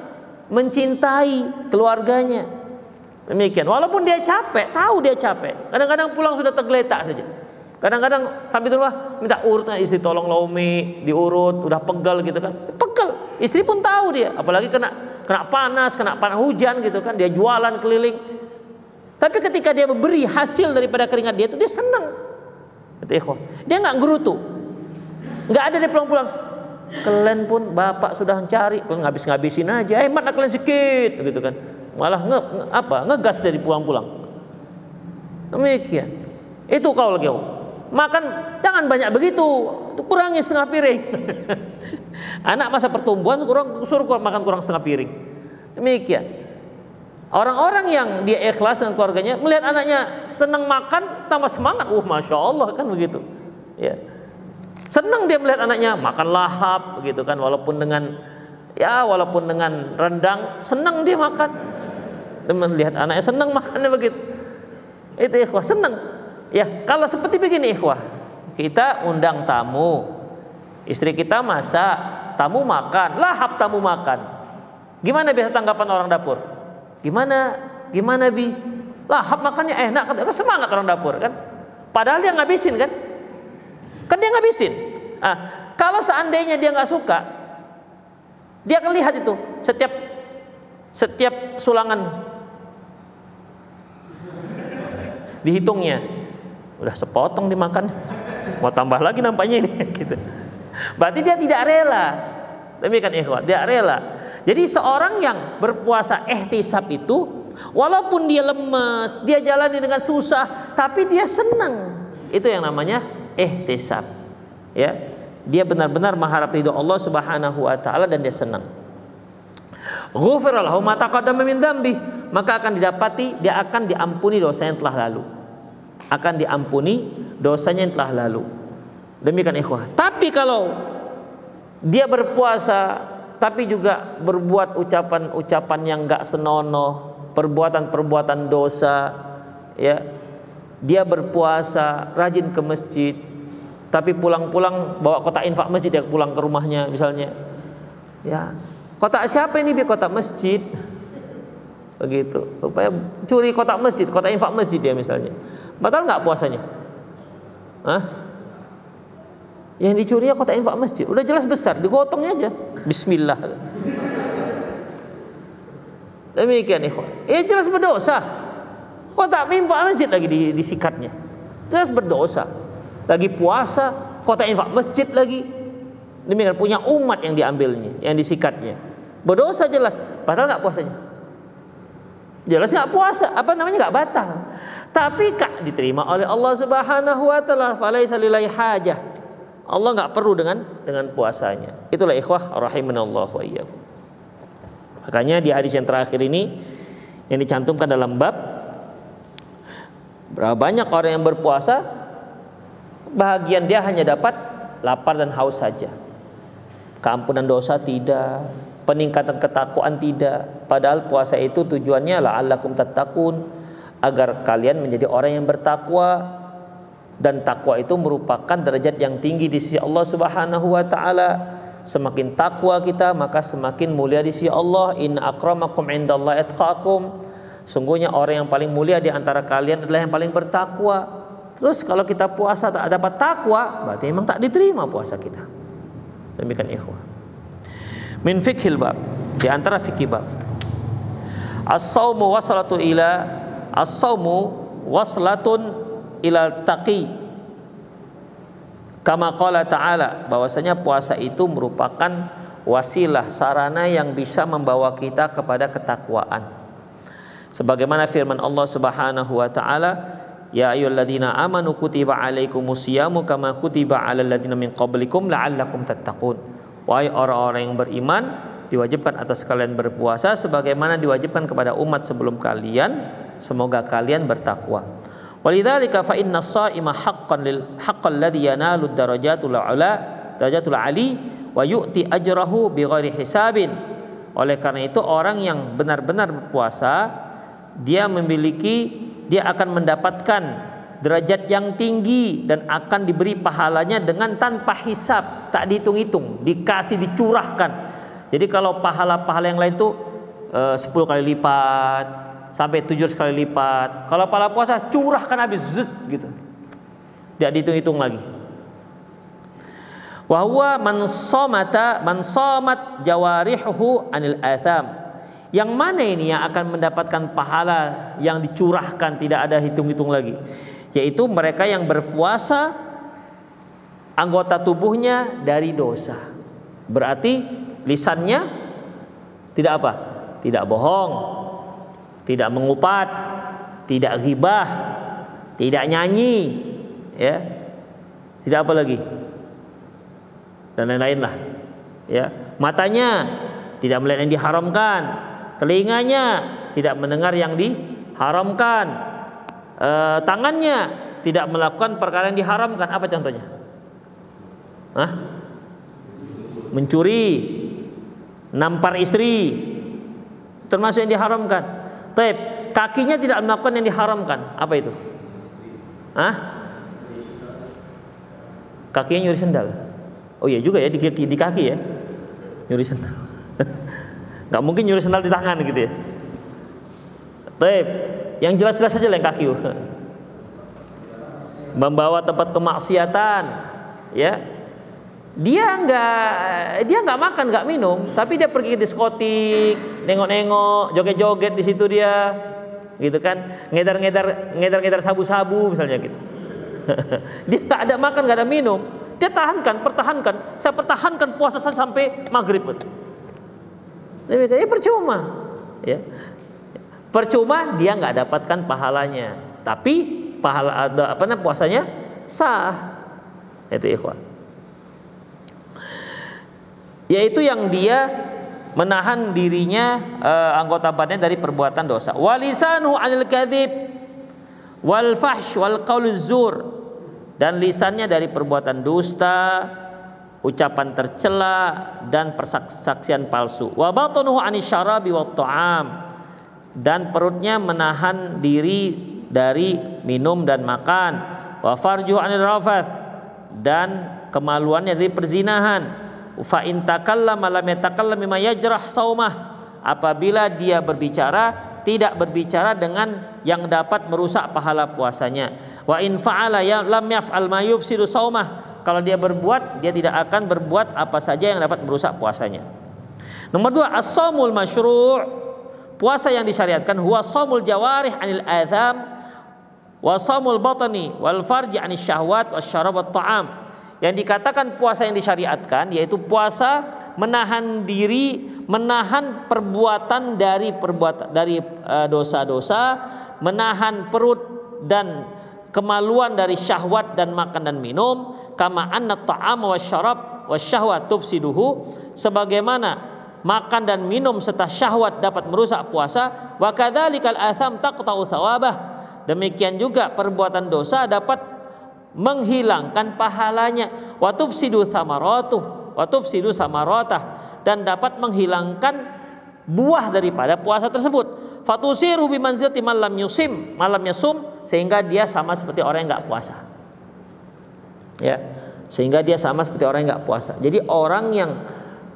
mencintai keluarganya. Demikian. Walaupun dia capek, tahu dia capek. Kadang-kadang pulang sudah tergeletak saja. Kadang-kadang sampai di rumah minta urutnya istri, tolong laumi, diurut, udah pegal gitu kan. Pegal. Istri pun tahu dia, apalagi kena panas hujan gitu kan, dia jualan keliling. Tapi ketika dia memberi hasil daripada keringat dia itu, dia senang. Dia nggak gerutu, nggak ada dia pulang-pulang. Kalian pun bapak sudah mencari, kalian ngabis-ngabisin aja, hemat kalian sedikit, gitu kan. Malah ngegas dari pulang-pulang. Demikian. Itu kalau lagi makan jangan banyak begitu, kurangi setengah piring. Anak masa pertumbuhan suruh makan kurang setengah piring. Demikian. Orang-orang yang dia ikhlas dengan keluarganya, melihat anaknya senang makan, tambah semangat. Masya Allah, kan begitu. Ya. Senang dia melihat anaknya makan lahap, begitu kan. Walaupun dengan rendang, senang dia makan. Dan melihat anaknya senang makannya begitu. Itu ikhwah, senang. Ya, kalau seperti begini ikhwah, kita undang tamu, istri kita masak, tamu makan, lahap tamu makan. Gimana biasa tanggapan orang dapur? Gimana Bi? Lahap makannya enak, semangat orang dapur kan? Padahal dia ngabisin kan? Kan dia ngabisin. Kalau seandainya dia nggak suka, dia akan lihat itu setiap sulangan dihitungnya, udah sepotong dimakan, mau tambah lagi nampaknya ini, gitu. Berarti dia tidak rela. Demikian ikhwan, dia rela. Jadi seorang yang berpuasa ihtisab itu, walaupun dia lemes, dia jalani dengan susah, tapi dia senang. Itu yang namanya ihtisab. Ya, dia benar-benar mengharap ridho Allah Subhanahu wa taala dan dia senang. Ghufira lahu ma taqaddama min dzambi, maka akan didapati dia akan diampuni dosanya yang telah lalu. Akan diampuni dosanya yang telah lalu. Demikian ikhwah. Tapi kalau dia berpuasa tapi juga berbuat ucapan-ucapan yang enggak senonoh, perbuatan-perbuatan dosa, ya. Dia berpuasa, rajin ke masjid, tapi pulang-pulang bawa kotak infak masjid, dia pulang ke rumahnya misalnya. Ya. Kotak siapa ini? Kotak masjid. Begitu. Supaya curi kotak masjid, kotak infak masjid dia misalnya. Batal enggak puasanya? Yang dicuri ya kotak infak masjid. Udah jelas besar, digotongnya aja. Bismillah. Demikian ikhwan. Jelas berdosa. Kotak infak masjid lagi disikatnya. Jelas berdosa. Lagi puasa, kotak infak masjid lagi. Demikian punya umat yang diambilnya, yang disikatnya. Berdosa jelas, padahal enggak puasanya. Jelas nggak puasa, nggak batal. Tapi diterima oleh Allah Subhanahu wa taala, falaisa lillahi hajah. Allah nggak perlu dengan puasanya. Itulah ikhwah rahimanallahu wa iyyakum. Makanya di hadis yang terakhir ini yang dicantumkan dalam bab, berapa banyak orang yang berpuasa, bahagian dia hanya dapat lapar dan haus saja. Keampunan dosa tidak, peningkatan ketakwaan tidak. Padahal puasa itu tujuannya la'allakum tattaqun, agar kalian menjadi orang yang bertakwa. Dan takwa itu merupakan derajat yang tinggi di sisi Allah Subhanahu wa taala. Semakin takwa kita, maka semakin mulia di sisi Allah. Inna akramakum indallahi atqakum. Sungguhnya orang yang paling mulia di antara kalian adalah yang paling bertakwa. Terus kalau kita puasa tak dapat takwa, berarti memang tak diterima puasa kita. Demikian ikhwah. Min fikhil bab, di antara fikih bab, as-saumu waslatun ila taqi, kama qala ta'ala, bahwasanya puasa itu merupakan wasilah, sarana yang bisa membawa kita kepada ketakwaan. Sebagaimana firman Allah Subhanahu wa taala, ya ayyuhalladzina amanu kutiba alaikumusyamu kama kutiba alal ladzina min qablikum la'allakum tattaqun. Wahai orang-orang yang beriman, diwajibkan atas kalian berpuasa sebagaimana diwajibkan kepada umat sebelum kalian, semoga kalian bertakwa. Walidzalika fa inna shaima haqqan ladzi yanalu darajatul ali wa yu'ti ajrahu bighairi hisabin. Oleh karena itu orang yang benar-benar berpuasa, dia akan mendapatkan derajat yang tinggi dan akan diberi pahalanya dengan tanpa hisab, tak dihitung-hitung, dikasih, dicurahkan. Jadi kalau pahala-pahala yang lain itu 10 kali lipat sampai 700 kali lipat. Kalau pahala puasa curahkan habis gitu. Tidak dihitung-hitung lagi. Wa huwa man shamat jawarihuhu anil atham. Yang mana ini yang akan mendapatkan pahala yang dicurahkan tidak ada hitung-hitung lagi? Yaitu mereka yang berpuasa anggota tubuhnya dari dosa. Berarti lisannya tidak apa? Tidak bohong, tidak mengupat, tidak ghibah, tidak nyanyi, ya, tidak apa lagi, dan lain-lain lah, ya. Matanya tidak melihat yang diharamkan, telinganya tidak mendengar yang diharamkan, tangannya tidak melakukan perkara yang diharamkan. Apa contohnya? Mencuri, nampar istri, termasuk yang diharamkan. Kakinya tidak melakukan yang diharamkan. Apa itu? Kakinya nyuri sendal. Oh iya juga ya, di kaki ya, nyuri sendal. Gak mungkin nyuri sendal di tangan gitu ya. Yang jelas-jelas saja yang kaki. Membawa tempat kemaksiatan, ya. Dia nggak makan, nggak minum, tapi dia pergi ke diskotik, nengok-nengok, joget-joget di situ dia, gitu kan, ngedar sabu-sabu misalnya gitu. Dia nggak ada makan, nggak ada minum, dia pertahankan. Saya pertahankan puasa saya sampai maghrib. Ya percuma, ya. Percuma dia nggak dapatkan pahalanya, tapi pahala puasanya sah. Itu ikhwan. Yaitu yang dia menahan dirinya, anggota badannya dari perbuatan dosa. Walisanu 'anil kadzib wal fahsh wal qauluz zur, dan lisannya dari perbuatan dusta, ucapan tercela dan persaksian palsu. Wa batanuhu 'anis syarabi wat ta'am, dan perutnya menahan diri dari minum dan makan. Wa farjuhu 'anil rafath, dan kemaluannya dari perzinahan. Fa in takallama lam yatakallam mimma yajrah saumah, apabila dia berbicara tidak berbicara dengan yang dapat merusak pahala puasanya. Wa in fa'ala lam yaf'al ma yufsidu saumah, kalau dia berbuat, dia tidak akan berbuat apa saja yang dapat merusak puasanya. Nomor 2, as-shaumul masyru', puasa yang disyariatkan, huwa shaumul jawarih anil atham wa shaumul batni wal farji anis syahwat wasyarab wat ta'am. Yang dikatakan puasa yang disyariatkan yaitu puasa menahan diri, menahan perbuatan dari dosa-dosa, menahan perut dan kemaluan dari syahwat dan makan dan minum, kama anna ta'ama wasyarab wasyahwat tufsiduhu, sebagaimana makan dan minum serta syahwat dapat merusak puasa, wa kadzalikal atham taqta'u thawabah, demikian juga perbuatan dosa dapat menghilangkan pahalanya, wa tufsidu thamaratuh wa tufsidu samaratah, dan dapat menghilangkan buah daripada puasa tersebut. Fatusiru bimanzilati malam yasum, sehingga dia sama seperti orang yang nggak puasa. Ya, sehingga dia sama seperti orang yang nggak puasa. Jadi orang yang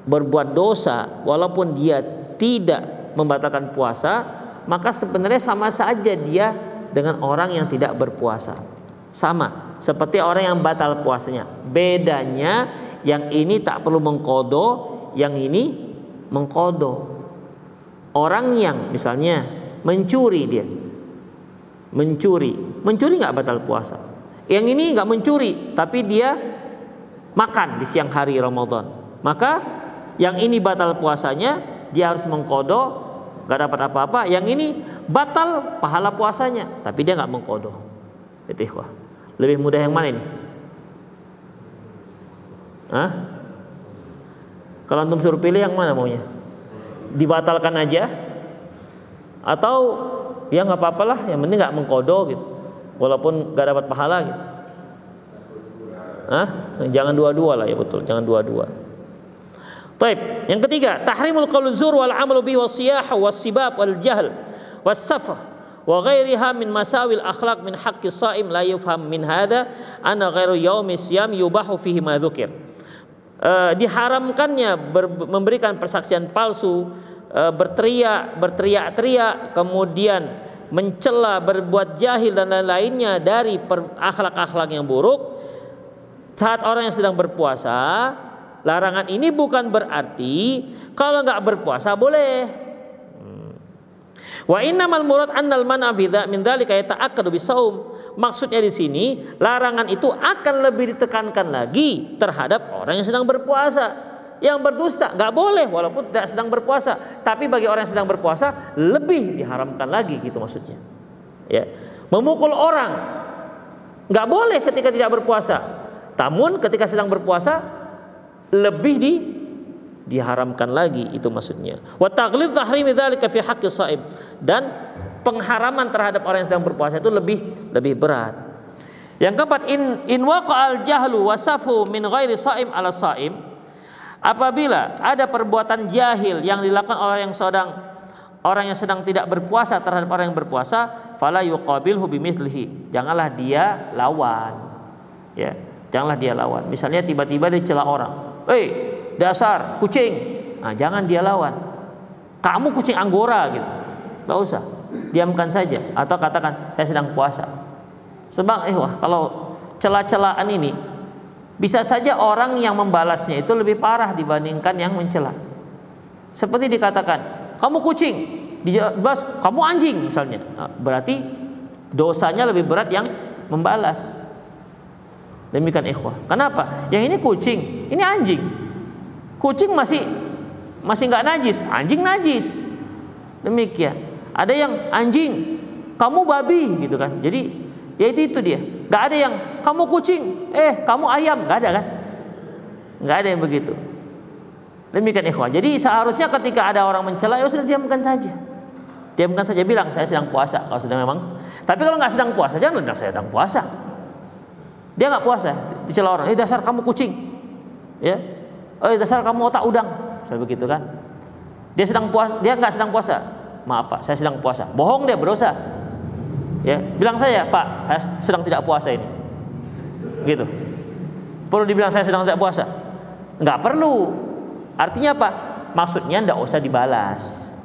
berbuat dosa walaupun dia tidak membatalkan puasa, maka sebenarnya sama saja dia dengan orang yang tidak berpuasa. Sama seperti orang yang batal puasanya. Bedanya yang ini tak perlu mengkodo, yang ini mengkodo. Orang yang misalnya mencuri, dia mencuri nggak batal puasa. Yang ini nggak mencuri tapi dia makan di siang hari Ramadan, maka yang ini batal puasanya, dia harus mengkodo, nggak dapat apa-apa. Yang ini batal pahala puasanya tapi dia nggak mengkodo. Itu ikhwah. Lebih mudah yang mana ini? Kalau antum suruh pilih yang mana maunya? Dibatalkan aja atau ya nggak apa-apalah, yang penting nggak mengkodo gitu, walaupun nggak dapat pahala gitu. Jangan dua-dua lah, ya betul, jangan dua-dua. Taib. Yang ketiga, tahrimul qaul zur wal amalu bihi wasiyah wasibab wal jahl wasafah wa ghairiha min masawil akhlaq min haqqi shaim la yufham min hadza anna ghairu yaumi siyam yubahu fihi ma dzukir. Diharamkannya memberikan persaksian palsu, berteriak-teriak, kemudian mencela, berbuat jahil dan lain-lainnya dari akhlak-akhlak yang buruk saat orang yang sedang berpuasa. Larangan ini bukan berarti kalau nggak berpuasa boleh. Wa innamal murad annal man'a min dzalika yata'akkadu bisaum. Maksudnya di sini larangan itu akan lebih ditekankan lagi terhadap orang yang sedang berpuasa. Yang berdusta nggak boleh walaupun tidak sedang berpuasa, tapi bagi orang yang sedang berpuasa lebih diharamkan lagi, gitu maksudnya. Ya, memukul orang nggak boleh ketika tidak berpuasa, namun ketika sedang berpuasa lebih diharamkan lagi, itu maksudnya. Wa taghlidz tahrimi dzalika fi haqqi shaim, dan pengharaman terhadap orang yang sedang berpuasa itu lebih berat. Yang keempat, in waqa'al jahlu wasafu min ghairi shaim ala shaim, apabila ada perbuatan jahil yang dilakukan oleh orang yang sedang tidak berpuasa terhadap orang yang berpuasa, fala yuqabilhu bimithlihi, janganlah dia lawan. Ya, janganlah dia lawan. Misalnya tiba-tiba dia cela orang, dasar kucing, nah, jangan dia lawan. Kamu kucing Anggora gitu, nggak usah, diamkan saja atau katakan saya sedang puasa. Sebab kalau cela-celaan ini bisa saja orang yang membalasnya itu lebih parah dibandingkan yang mencela. Seperti dikatakan kamu kucing, dibalas kamu anjing misalnya, nah, berarti dosanya lebih berat yang membalas. Demikian ikhwah. Kenapa? Yang ini kucing, ini anjing. Kucing masih nggak najis, anjing najis. Demikian. Ada yang anjing, kamu babi gitu kan. Jadi ya itu dia. Nggak ada yang kamu kucing, kamu ayam, nggak ada kan? Nggak ada yang begitu. Demikian ikhwah. Jadi seharusnya ketika ada orang mencela, ya sudah diamkan saja. Diamkan saja, bilang saya sedang puasa kalau sedang memang. Tapi kalau nggak sedang puasa, jangan bilang saya sedang puasa. Dia nggak puasa, dicela orang, dasar kamu kucing, ya, dasar kamu otak udang, saya begitu kan. Dia sedang puasa, dia nggak sedang puasa, maaf pak, saya sedang puasa, bohong dia, berdosa. Ya, bilang saya, pak, saya sedang tidak puasa ini, gitu. Perlu dibilang saya sedang tidak puasa? Nggak perlu. Artinya apa? Maksudnya nggak usah dibalas,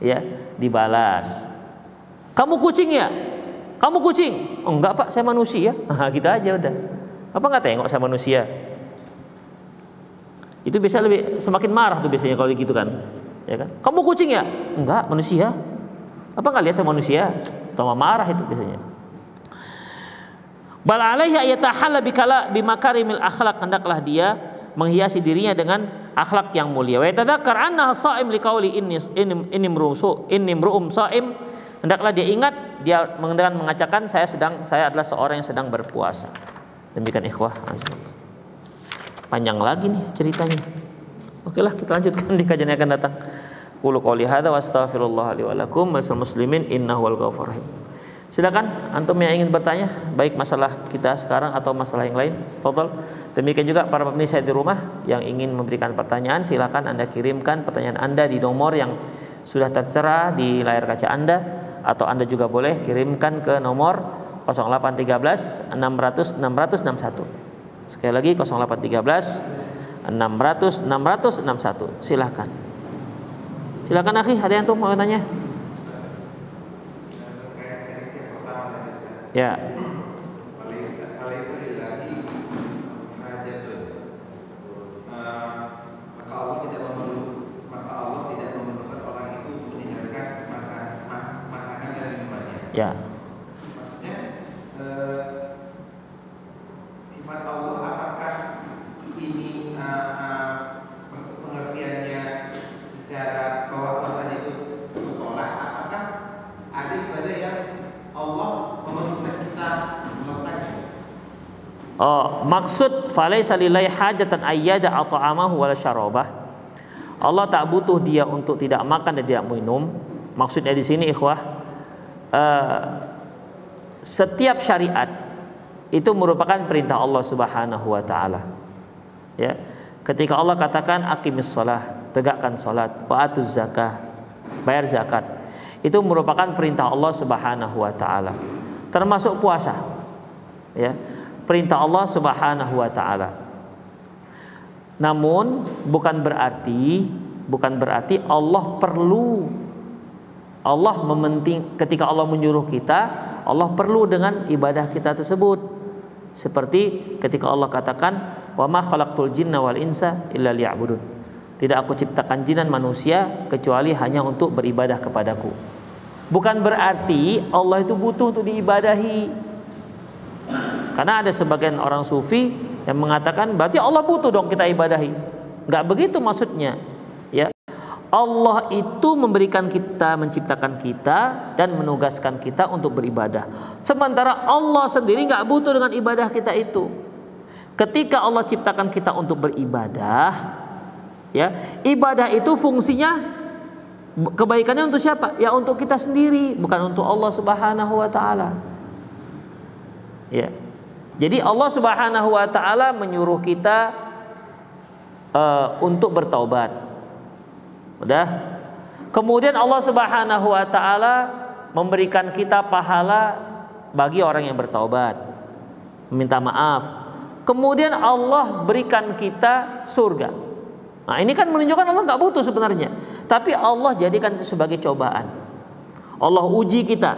ya, dibalas. Kamu kucing ya? Kamu kucing? Oh, enggak pak, saya manusia. Gitu aja udah. Apa nggak tengok saya manusia? Itu bisa lebih semakin marah tuh biasanya kalau gitu kan, ya kan? Kamu kucing ya? Enggak, manusia. Apa nggak lihat saya manusia? Tambah marah itu biasanya. Bal alaihi ayatahalla bimakarimil akhlak, hendaklah dia menghiasi dirinya dengan akhlak yang mulia. Wa yatadzakkar annahu sha'im liqauli inni mru'um sha'im. Hendaklah dia ingat, dia mengatakan saya adalah seorang yang sedang berpuasa. Demikian ikhwah. Panjang lagi nih ceritanya. Oke lah, kita lanjutkan di kajian yang akan datang. Qulu qouli hadza wa astaghfirullah li wa lakum wa lisal muslimin innahu wal ghafurur rahim. Silakan antum yang ingin bertanya, baik masalah kita sekarang atau masalah yang lain. Fadhal. Demikian juga para pemirsa di rumah yang ingin memberikan pertanyaan, silakan Anda kirimkan pertanyaan Anda di nomor yang sudah tertera di layar kaca Anda, atau Anda juga boleh kirimkan ke nomor 0813 600 661. Sekali lagi 0813 600 661. Silakan akhi, ada yang tuh mau tanya? Ya. Ya. Maksudnya sifat Allah, apakah ini pengertiannya secara bahwa puasa itu bertolak? Apakah ada ibadah yang Allah memerlukan kita melakukannya? Oh, maksud falaisa lillahi hajatan ayyada at'amahu wala syarabah. Allah tak butuh dia untuk tidak makan dan tidak minum. Maksudnya di sini ikhwah, setiap syariat itu merupakan perintah Allah Subhanahu wa taala. Ya. Ketika Allah katakan aqimis shalah, tegakkan salat, wa atuz zakah, bayar zakat. Itu merupakan perintah Allah Subhanahu wa taala. Termasuk puasa. Ya. Perintah Allah Subhanahu wa taala. Namun bukan berarti Allah ketika Allah menyuruh kita, Allah perlu dengan ibadah kita tersebut. Seperti ketika Allah katakan, "Wa ma khalaqtul jinna wal insa illa liya'budun." Tidak aku ciptakan jin dan manusia kecuali hanya untuk beribadah kepadaku. Bukan berarti Allah itu butuh untuk diibadahi. Karena ada sebagian orang sufi yang mengatakan berarti Allah butuh dong kita ibadahi. Enggak begitu maksudnya. Ya. Allah itu menciptakan kita dan menugaskan kita untuk beribadah. Sementara Allah sendiri nggak butuh dengan ibadah kita itu. Ketika Allah ciptakan kita untuk beribadah, ya, ibadah itu fungsinya kebaikannya untuk siapa? Ya untuk kita sendiri, bukan untuk Allah Subhanahu wa taala. Ya. Jadi Allah Subhanahu wa taala menyuruh kita untuk bertaubat. Udah. Kemudian Allah Subhanahu wa taala memberikan kita pahala bagi orang yang bertaubat, meminta maaf. Kemudian Allah berikan kita surga. Nah, ini kan menunjukkan Allah nggak butuh sebenarnya, tapi Allah jadikan itu sebagai cobaan. Allah uji kita.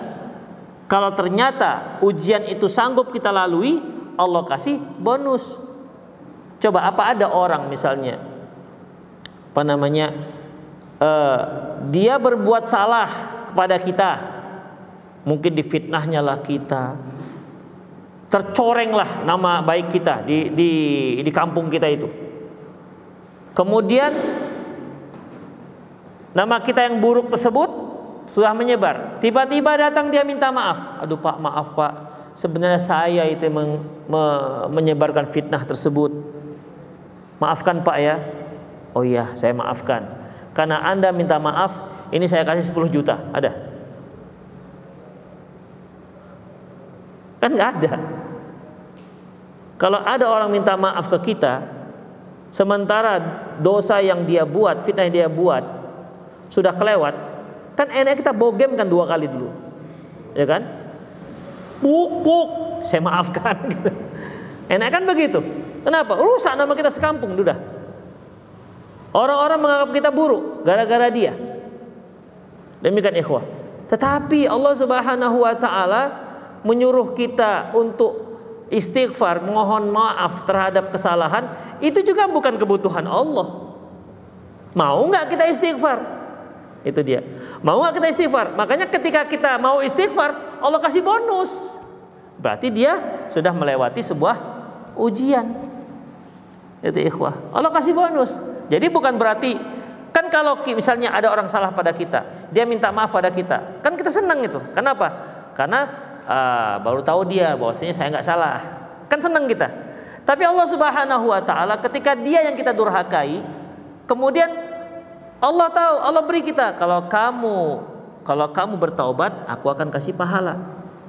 Kalau ternyata ujian itu sanggup kita lalui, Allah kasih bonus. Coba apa ada orang misalnya dia berbuat salah kepada kita, mungkin difitnahnya lah kita, tercorenglah nama baik kita di kampung kita itu. Kemudian nama kita yang buruk tersebut sudah menyebar. Tiba-tiba datang dia minta maaf. Aduh Pak, maaf Pak, sebenarnya saya itu yang menyebarkan fitnah tersebut. Maafkan Pak ya. Oh iya, saya maafkan. Karena Anda minta maaf, ini saya kasih 10 juta. Ada? Kan nggak ada. Kalau ada orang minta maaf ke kita, sementara dosa yang dia buat, fitnah yang dia buat sudah kelewat, kan enak kita bogem kan 2 kali dulu, ya kan? Puk, saya maafkan. Enak kan begitu? Kenapa? Rusak nama kita sekampung sudah. Orang-orang menganggap kita buruk gara-gara dia. Demikian ikhwah. Tetapi Allah Subhanahu wa taala menyuruh kita untuk istighfar, mohon maaf terhadap kesalahan, itu juga bukan kebutuhan Allah. Mau nggak kita istighfar? Itu dia. Mau nggak kita istighfar? Makanya ketika kita mau istighfar, Allah kasih bonus. Berarti dia sudah melewati sebuah ujian. Itu ikhwah. Allah kasih bonus. Jadi bukan berarti kan kalau misalnya ada orang salah pada kita, dia minta maaf pada kita, kan kita senang itu. Kenapa? Karena baru tahu dia bahwasanya saya nggak salah, kan senang kita. Tapi Allah Subhanahu Wa Taala ketika dia yang kita durhakai, kemudian Allah tahu, Allah beri kita, kalau kamu bertaubat, aku akan kasih pahala.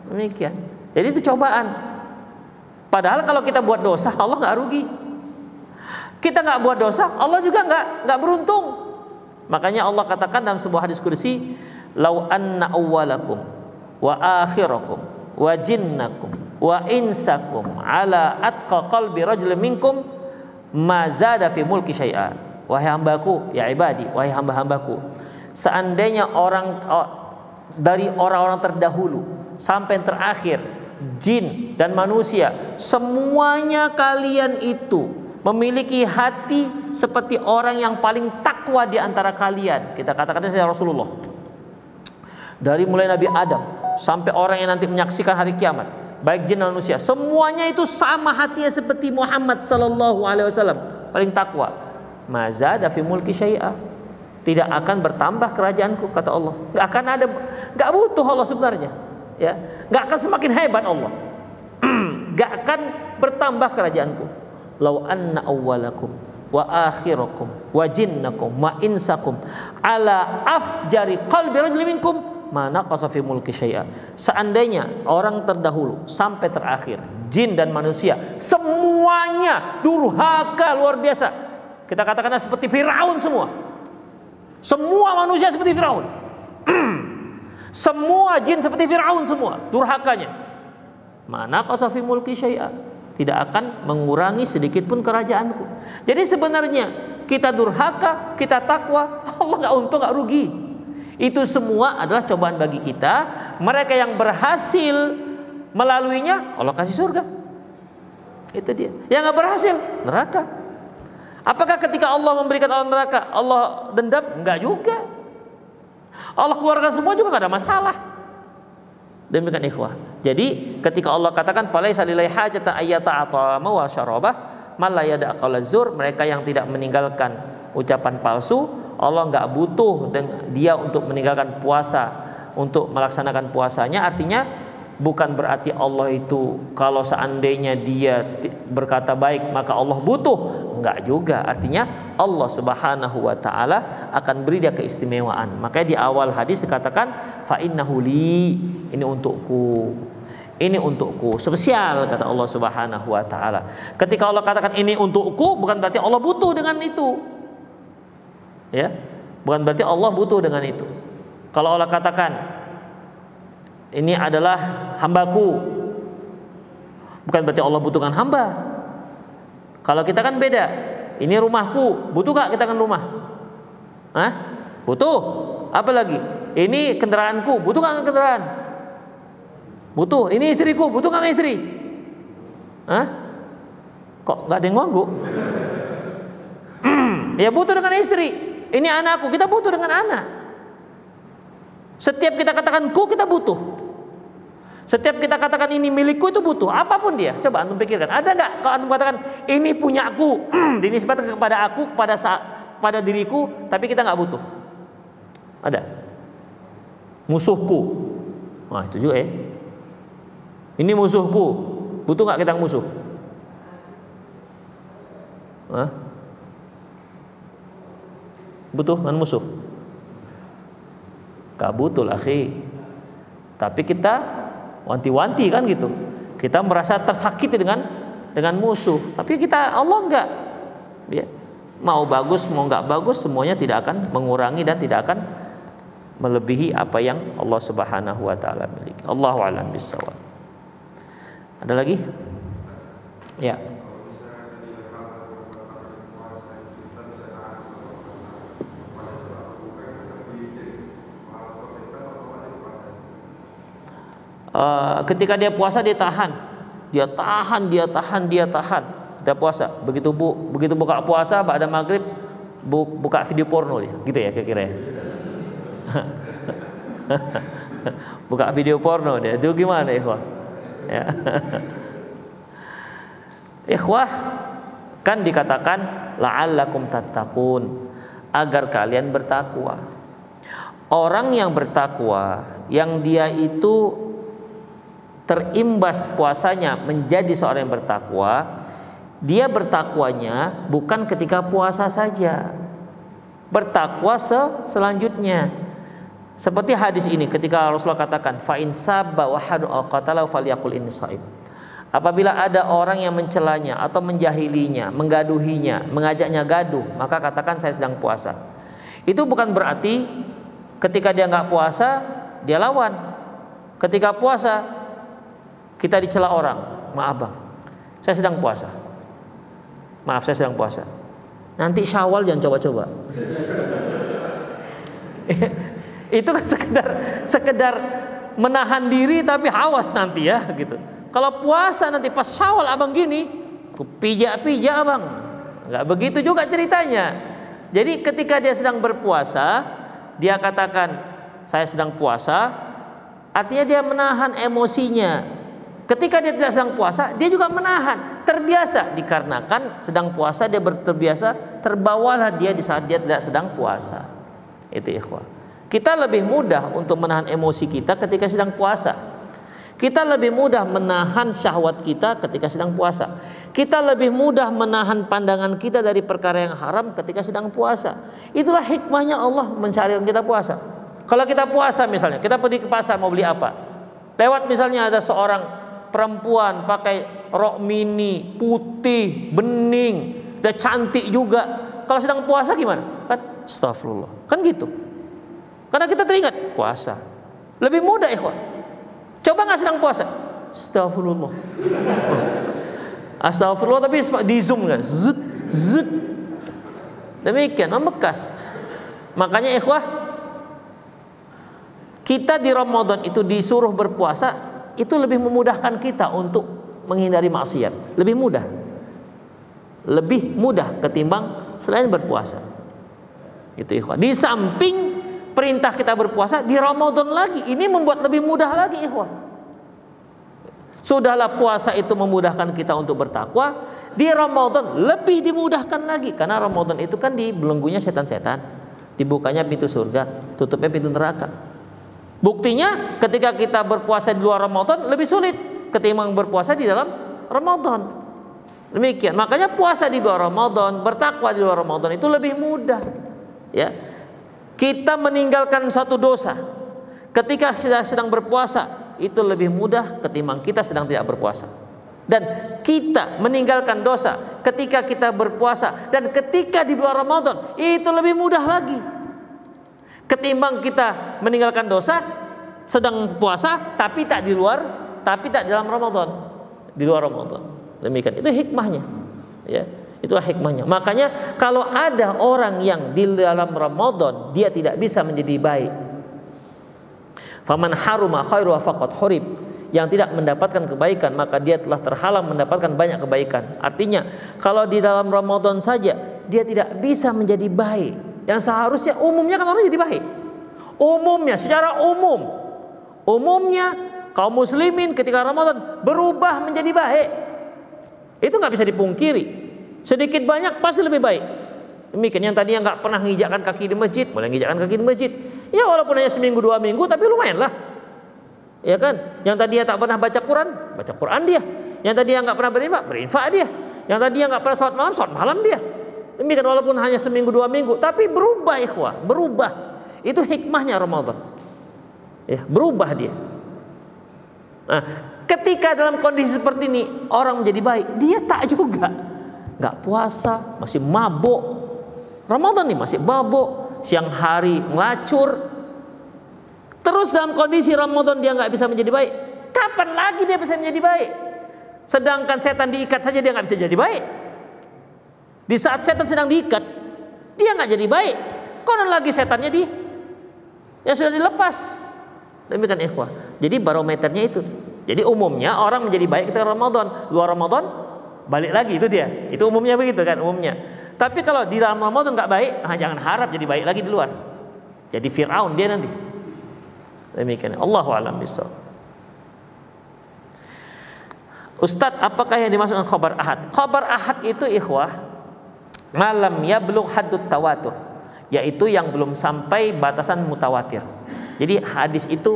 Demikian. Jadi itu cobaan. Padahal kalau kita buat dosa, Allah nggak rugi. Kita nggak buat dosa, Allah juga nggak beruntung. Makanya Allah katakan dalam sebuah hadis kursi, "Lau anna awwalakum wa akhirakum wa jinnakum wa insakum ala atqa qalbi rajulin minkum ma zada fi mulki syai'a." Wahai hambaku, ya ibadi, wahai hamba-hambaku, seandainya dari orang-orang terdahulu sampai yang terakhir, jin dan manusia, semuanya kalian itu memiliki hati seperti orang yang paling takwa di antara kalian. Kita katakan saja Rasulullah. Dari mulai Nabi Adam sampai orang yang nanti menyaksikan hari kiamat, baik jin dan manusia, semuanya itu sama hatinya seperti Muhammad sallallahu alaihi wasallam, paling takwa. Mazada fi mulki syai'a. Tidak akan bertambah kerajaanku, kata Allah. Enggak akan ada, enggak butuh Allah sebenarnya. Ya, enggak akan semakin hebat Allah. Enggak akan bertambah kerajaanku. Lau anna awwalakum wa akhirakum wa jinnakum wa insakum ala afjari qalbi rajulin minkum ma naqasa fi mulki syai'a. Seandainya orang terdahulu sampai terakhir, jin dan manusia, semuanya durhaka luar biasa. Kita katakanlah seperti Firaun semua. Semua manusia seperti Firaun. Semua jin seperti Firaun semua, durhakanya. Ma naqasa fi mulki syai'a. Tidak akan mengurangi sedikit pun kerajaanku. Jadi sebenarnya kita durhaka, kita takwa, Allah nggak untung, nggak rugi. Itu semua adalah cobaan bagi kita. Mereka yang berhasil melaluinya, Allah kasih surga. Itu dia. Yang nggak berhasil, neraka. Apakah ketika Allah memberikan orang neraka, Allah dendam? Enggak juga. Allah keluarkan semua juga nggak ada masalah. Demikian ikhwah. Jadi ketika Allah katakan falaisa lillahi hajata ayyata'ata wa syarabah man la yada' qaula zur, mereka yang tidak meninggalkan ucapan palsu, Allah nggak butuh dia untuk meninggalkan puasa, untuk melaksanakan puasanya. Artinya bukan berarti Allah itu kalau seandainya dia berkata baik maka Allah butuh. Enggak juga. Artinya Allah Subhanahu wa taala akan beri dia keistimewaan. Makanya di awal hadis dikatakan fa innahu li, ini untukku. Ini untukku, spesial kata Allah Subhanahu wa taala. Ketika Allah katakan ini untukku, bukan berarti Allah butuh dengan itu. Ya. Bukan berarti Allah butuh dengan itu. Kalau Allah katakan ini adalah hambaku, bukan berarti Allah butuhkan hamba. Kalau kita kan beda. Ini rumahku, butuh gak kita kan rumah? Hah? Butuh. Apa lagi? Ini kendaraanku, butuh gak kendaraan? Butuh. Ini istriku, butuh gak istri? Hah? Kok gak ada yang nganggu? Ya butuh dengan istri. Ini anakku, kita butuh dengan anak. Setiap kita katakan ku, kita butuh. Setiap kita katakan ini milikku, itu butuh. Apapun dia, coba antum pikirkan. Ada nggak kalau antum katakan ini punyaku, dinisbatkan kepada aku, kepada diriku, tapi kita nggak butuh? Ada? Musuhku. Wah itu juga ya. Ini musuhku, butuh nggak kita musuh? Hah? Butuh kan musuh? Gak butuh lah, tapi kita wanti-wanti kan gitu. Kita merasa tersakiti dengan musuh. Tapi kita Allah enggak. Ya. Mau bagus mau enggak bagus, semuanya tidak akan mengurangi dan tidak akan melebihi apa yang Allah Subhanahu wa taala miliki. Allahu a'lam bissawab. Ada lagi? Ya. Ketika dia puasa dia tahan. Dia puasa. Begitu buka puasa pada maghrib buka video porno dia, gitu ya kira-kira ya. Buka video porno dia. Itu gimana ikhwah? Ya. Ikhwah, Kan dikatakan la'allakum tattaqun, agar kalian bertakwa. Orang yang bertakwa, yang dia itu terimbas puasanya menjadi seorang yang bertakwa, dia bertakwanya bukan ketika puasa saja, bertakwa selanjutnya. Seperti hadis ini ketika Rasulullah katakan fa in sabba wa hadu qatalahu falyaqul inni shaim. Apabila ada orang yang mencelanya atau menjahilinya, menggaduhinya, mengajaknya gaduh, maka katakan saya sedang puasa. Itu bukan berarti ketika dia nggak puasa dia lawan. Ketika puasa kita dicela orang, maaf bang, saya sedang puasa. Maaf saya sedang puasa. Nanti Syawal jangan coba-coba. Itu kan sekedar menahan diri tapi hawas nanti ya gitu. Kalau puasa nanti pas Syawal abang gini, kupijak-pijak abang. Nggak begitu juga ceritanya. Jadi ketika dia sedang berpuasa, dia katakan saya sedang puasa, artinya dia menahan emosinya. Ketika dia tidak sedang puasa, dia juga menahan, terbiasa. Dikarenakan sedang puasa dia terbiasa, terbawalah dia di saat dia tidak sedang puasa. Itu ikhwah. Kita lebih mudah untuk menahan emosi kita ketika sedang puasa. Kita lebih mudah menahan syahwat kita ketika sedang puasa. Kita lebih mudah menahan pandangan kita dari perkara yang haram ketika sedang puasa. Itulah hikmahnya Allah mencarikan kita puasa. Kalau kita puasa misalnya, kita pergi ke pasar mau beli apa? Lewat misalnya ada seorang perempuan pakai rok mini, putih, bening, dan cantik juga. Kalau sedang puasa gimana? Kan astagfirullah. Kan gitu. Karena kita teringat puasa. Lebih mudah ikhwan. Coba nggak sedang puasa, astagfirullah, astagfirullah, tapi di zoom kan, zut, zut, demikian membekas. Makanya ikhwah, kita di Ramadan itu disuruh berpuasa, itu lebih memudahkan kita untuk menghindari maksiat, lebih mudah ketimbang selain berpuasa. Itu ikhwah. Di samping perintah kita berpuasa di Ramadan lagi, ini membuat lebih mudah lagi ikhwah. Sudahlah puasa itu memudahkan kita untuk bertakwa, di Ramadan lebih dimudahkan lagi. Karena Ramadan itu kan dibelenggunya setan-setan, dibukanya pintu surga, tutupnya pintu neraka. Buktinya ketika kita berpuasa di luar Ramadan lebih sulit ketimbang berpuasa di dalam Ramadan. Demikian, makanya puasa di luar Ramadan, bertakwa di luar Ramadan itu lebih mudah. Ya. Kita meninggalkan satu dosa ketika kita sedang berpuasa itu lebih mudah ketimbang kita sedang tidak berpuasa. Dan kita meninggalkan dosa ketika kita berpuasa dan ketika di luar Ramadan itu lebih mudah lagi ketimbang kita meninggalkan dosa sedang puasa tapi tak dalam Ramadan, di luar Ramadan. Demikian, itu hikmahnya. Ya. Itulah hikmahnya. Makanya kalau ada orang yang di dalam Ramadan dia tidak bisa menjadi baik, faman haruma khairu faqad hurib, yang tidak mendapatkan kebaikan maka dia telah terhalang mendapatkan banyak kebaikan. Artinya kalau di dalam Ramadan saja dia tidak bisa menjadi baik, yang seharusnya umumnya kan orang jadi baik. Umumnya, secara umumnya kaum muslimin ketika Ramadan berubah menjadi baik. Itu nggak bisa dipungkiri. Sedikit banyak pasti lebih baik. Demikian, yang tadinya nggak pernah menginjakkan kaki di masjid, mulai menginjakkan kaki di masjid. Ya walaupun hanya seminggu 2 minggu, tapi lumayan lah. Ya kan? Yang tadinya tak pernah baca Quran dia. Yang tadinya nggak pernah berinfak dia. Yang tadinya nggak pernah sholat malam dia. Demikian, walaupun hanya seminggu 2 minggu, tapi berubah ikhwah, berubah. Itu hikmahnya Ramadan. Ya, berubah dia. Nah, ketika dalam kondisi seperti ini orang menjadi baik, dia tak juga. Nggak puasa, masih mabuk. Ramadan nih masih mabuk, siang hari ngelacur. Terus dalam kondisi Ramadan dia nggak bisa menjadi baik. Kapan lagi dia bisa menjadi baik? Sedangkan setan diikat saja dia nggak bisa jadi baik. Di saat setan sedang diikat, dia nggak jadi baik. Konon lagi setannya sudah dilepas. Demikian ikhwah. Jadi barometernya itu. Jadi umumnya orang menjadi baik ketika Ramadan. Luar Ramadan balik lagi, itu dia. Itu umumnya begitu kan, umumnya. Tapi kalau di dalam Ramadan nggak baik, jangan harap jadi baik lagi di luar. Jadi Fir'aun dia nanti. Demikian. Allahu a'lam bishawab. Ustadz, apakah yang dimaksud dengan khabar ahad? Khabar ahad itu ikhwah, malam yablugh haddut tawatur, yaitu yang belum sampai batasan mutawatir. Jadi hadis itu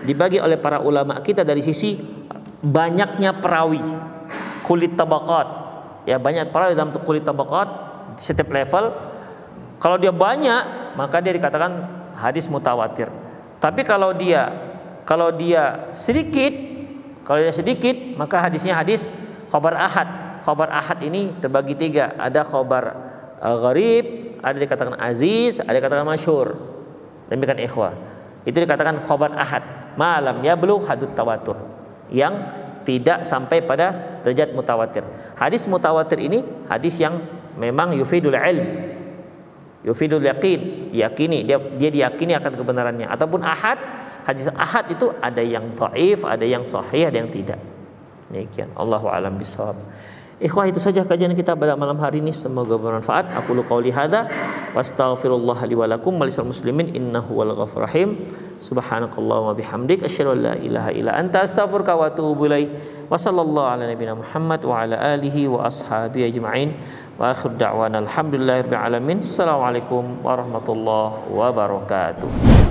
dibagi oleh para ulama kita dari sisi banyaknya perawi, kulit tabaqat. Ya, banyak perawi dalam kulit tabaqat setiap level. Kalau dia banyak, maka dia dikatakan hadis mutawatir. Tapi kalau dia sedikit, maka hadisnya hadis khabar ahad. Khabar ahad ini terbagi 3. Ada khabar gharib, ada dikatakan aziz, ada dikatakan masyhur. Demikian ikhwah. Itu dikatakan khabar ahad, malam yablugh haddut tawatur, yang tidak sampai pada derajat mutawatir. Hadis mutawatir ini hadis yang memang yufidul ilm, yufidul yaqin, diyakini, dia diyakini akan kebenarannya. Ataupun ahad, hadis ahad itu ada yang dhaif, ada yang sahih, ada yang tidak. Demikian. Allahu a'lam bishawab. Ikhwah, itu saja kajian kita pada malam hari ini, semoga bermanfaat. Aku qouli hadza wa astaghfirullah li wa lakum wa lisal muslimin innahu wal ghafurur rahim. Subhanakallahumma bihamdik asyhadu an la ilaha illa anta astaghfiruka wa atubu ilaik. Wa sallallahu ala nabiyyina Muhammad wa ala alihi wa ashabihi ajma'in. Wa akhir da'wana alhamdulillahirabbil alamin. Assalamualaikum warahmatullahi wabarakatuh.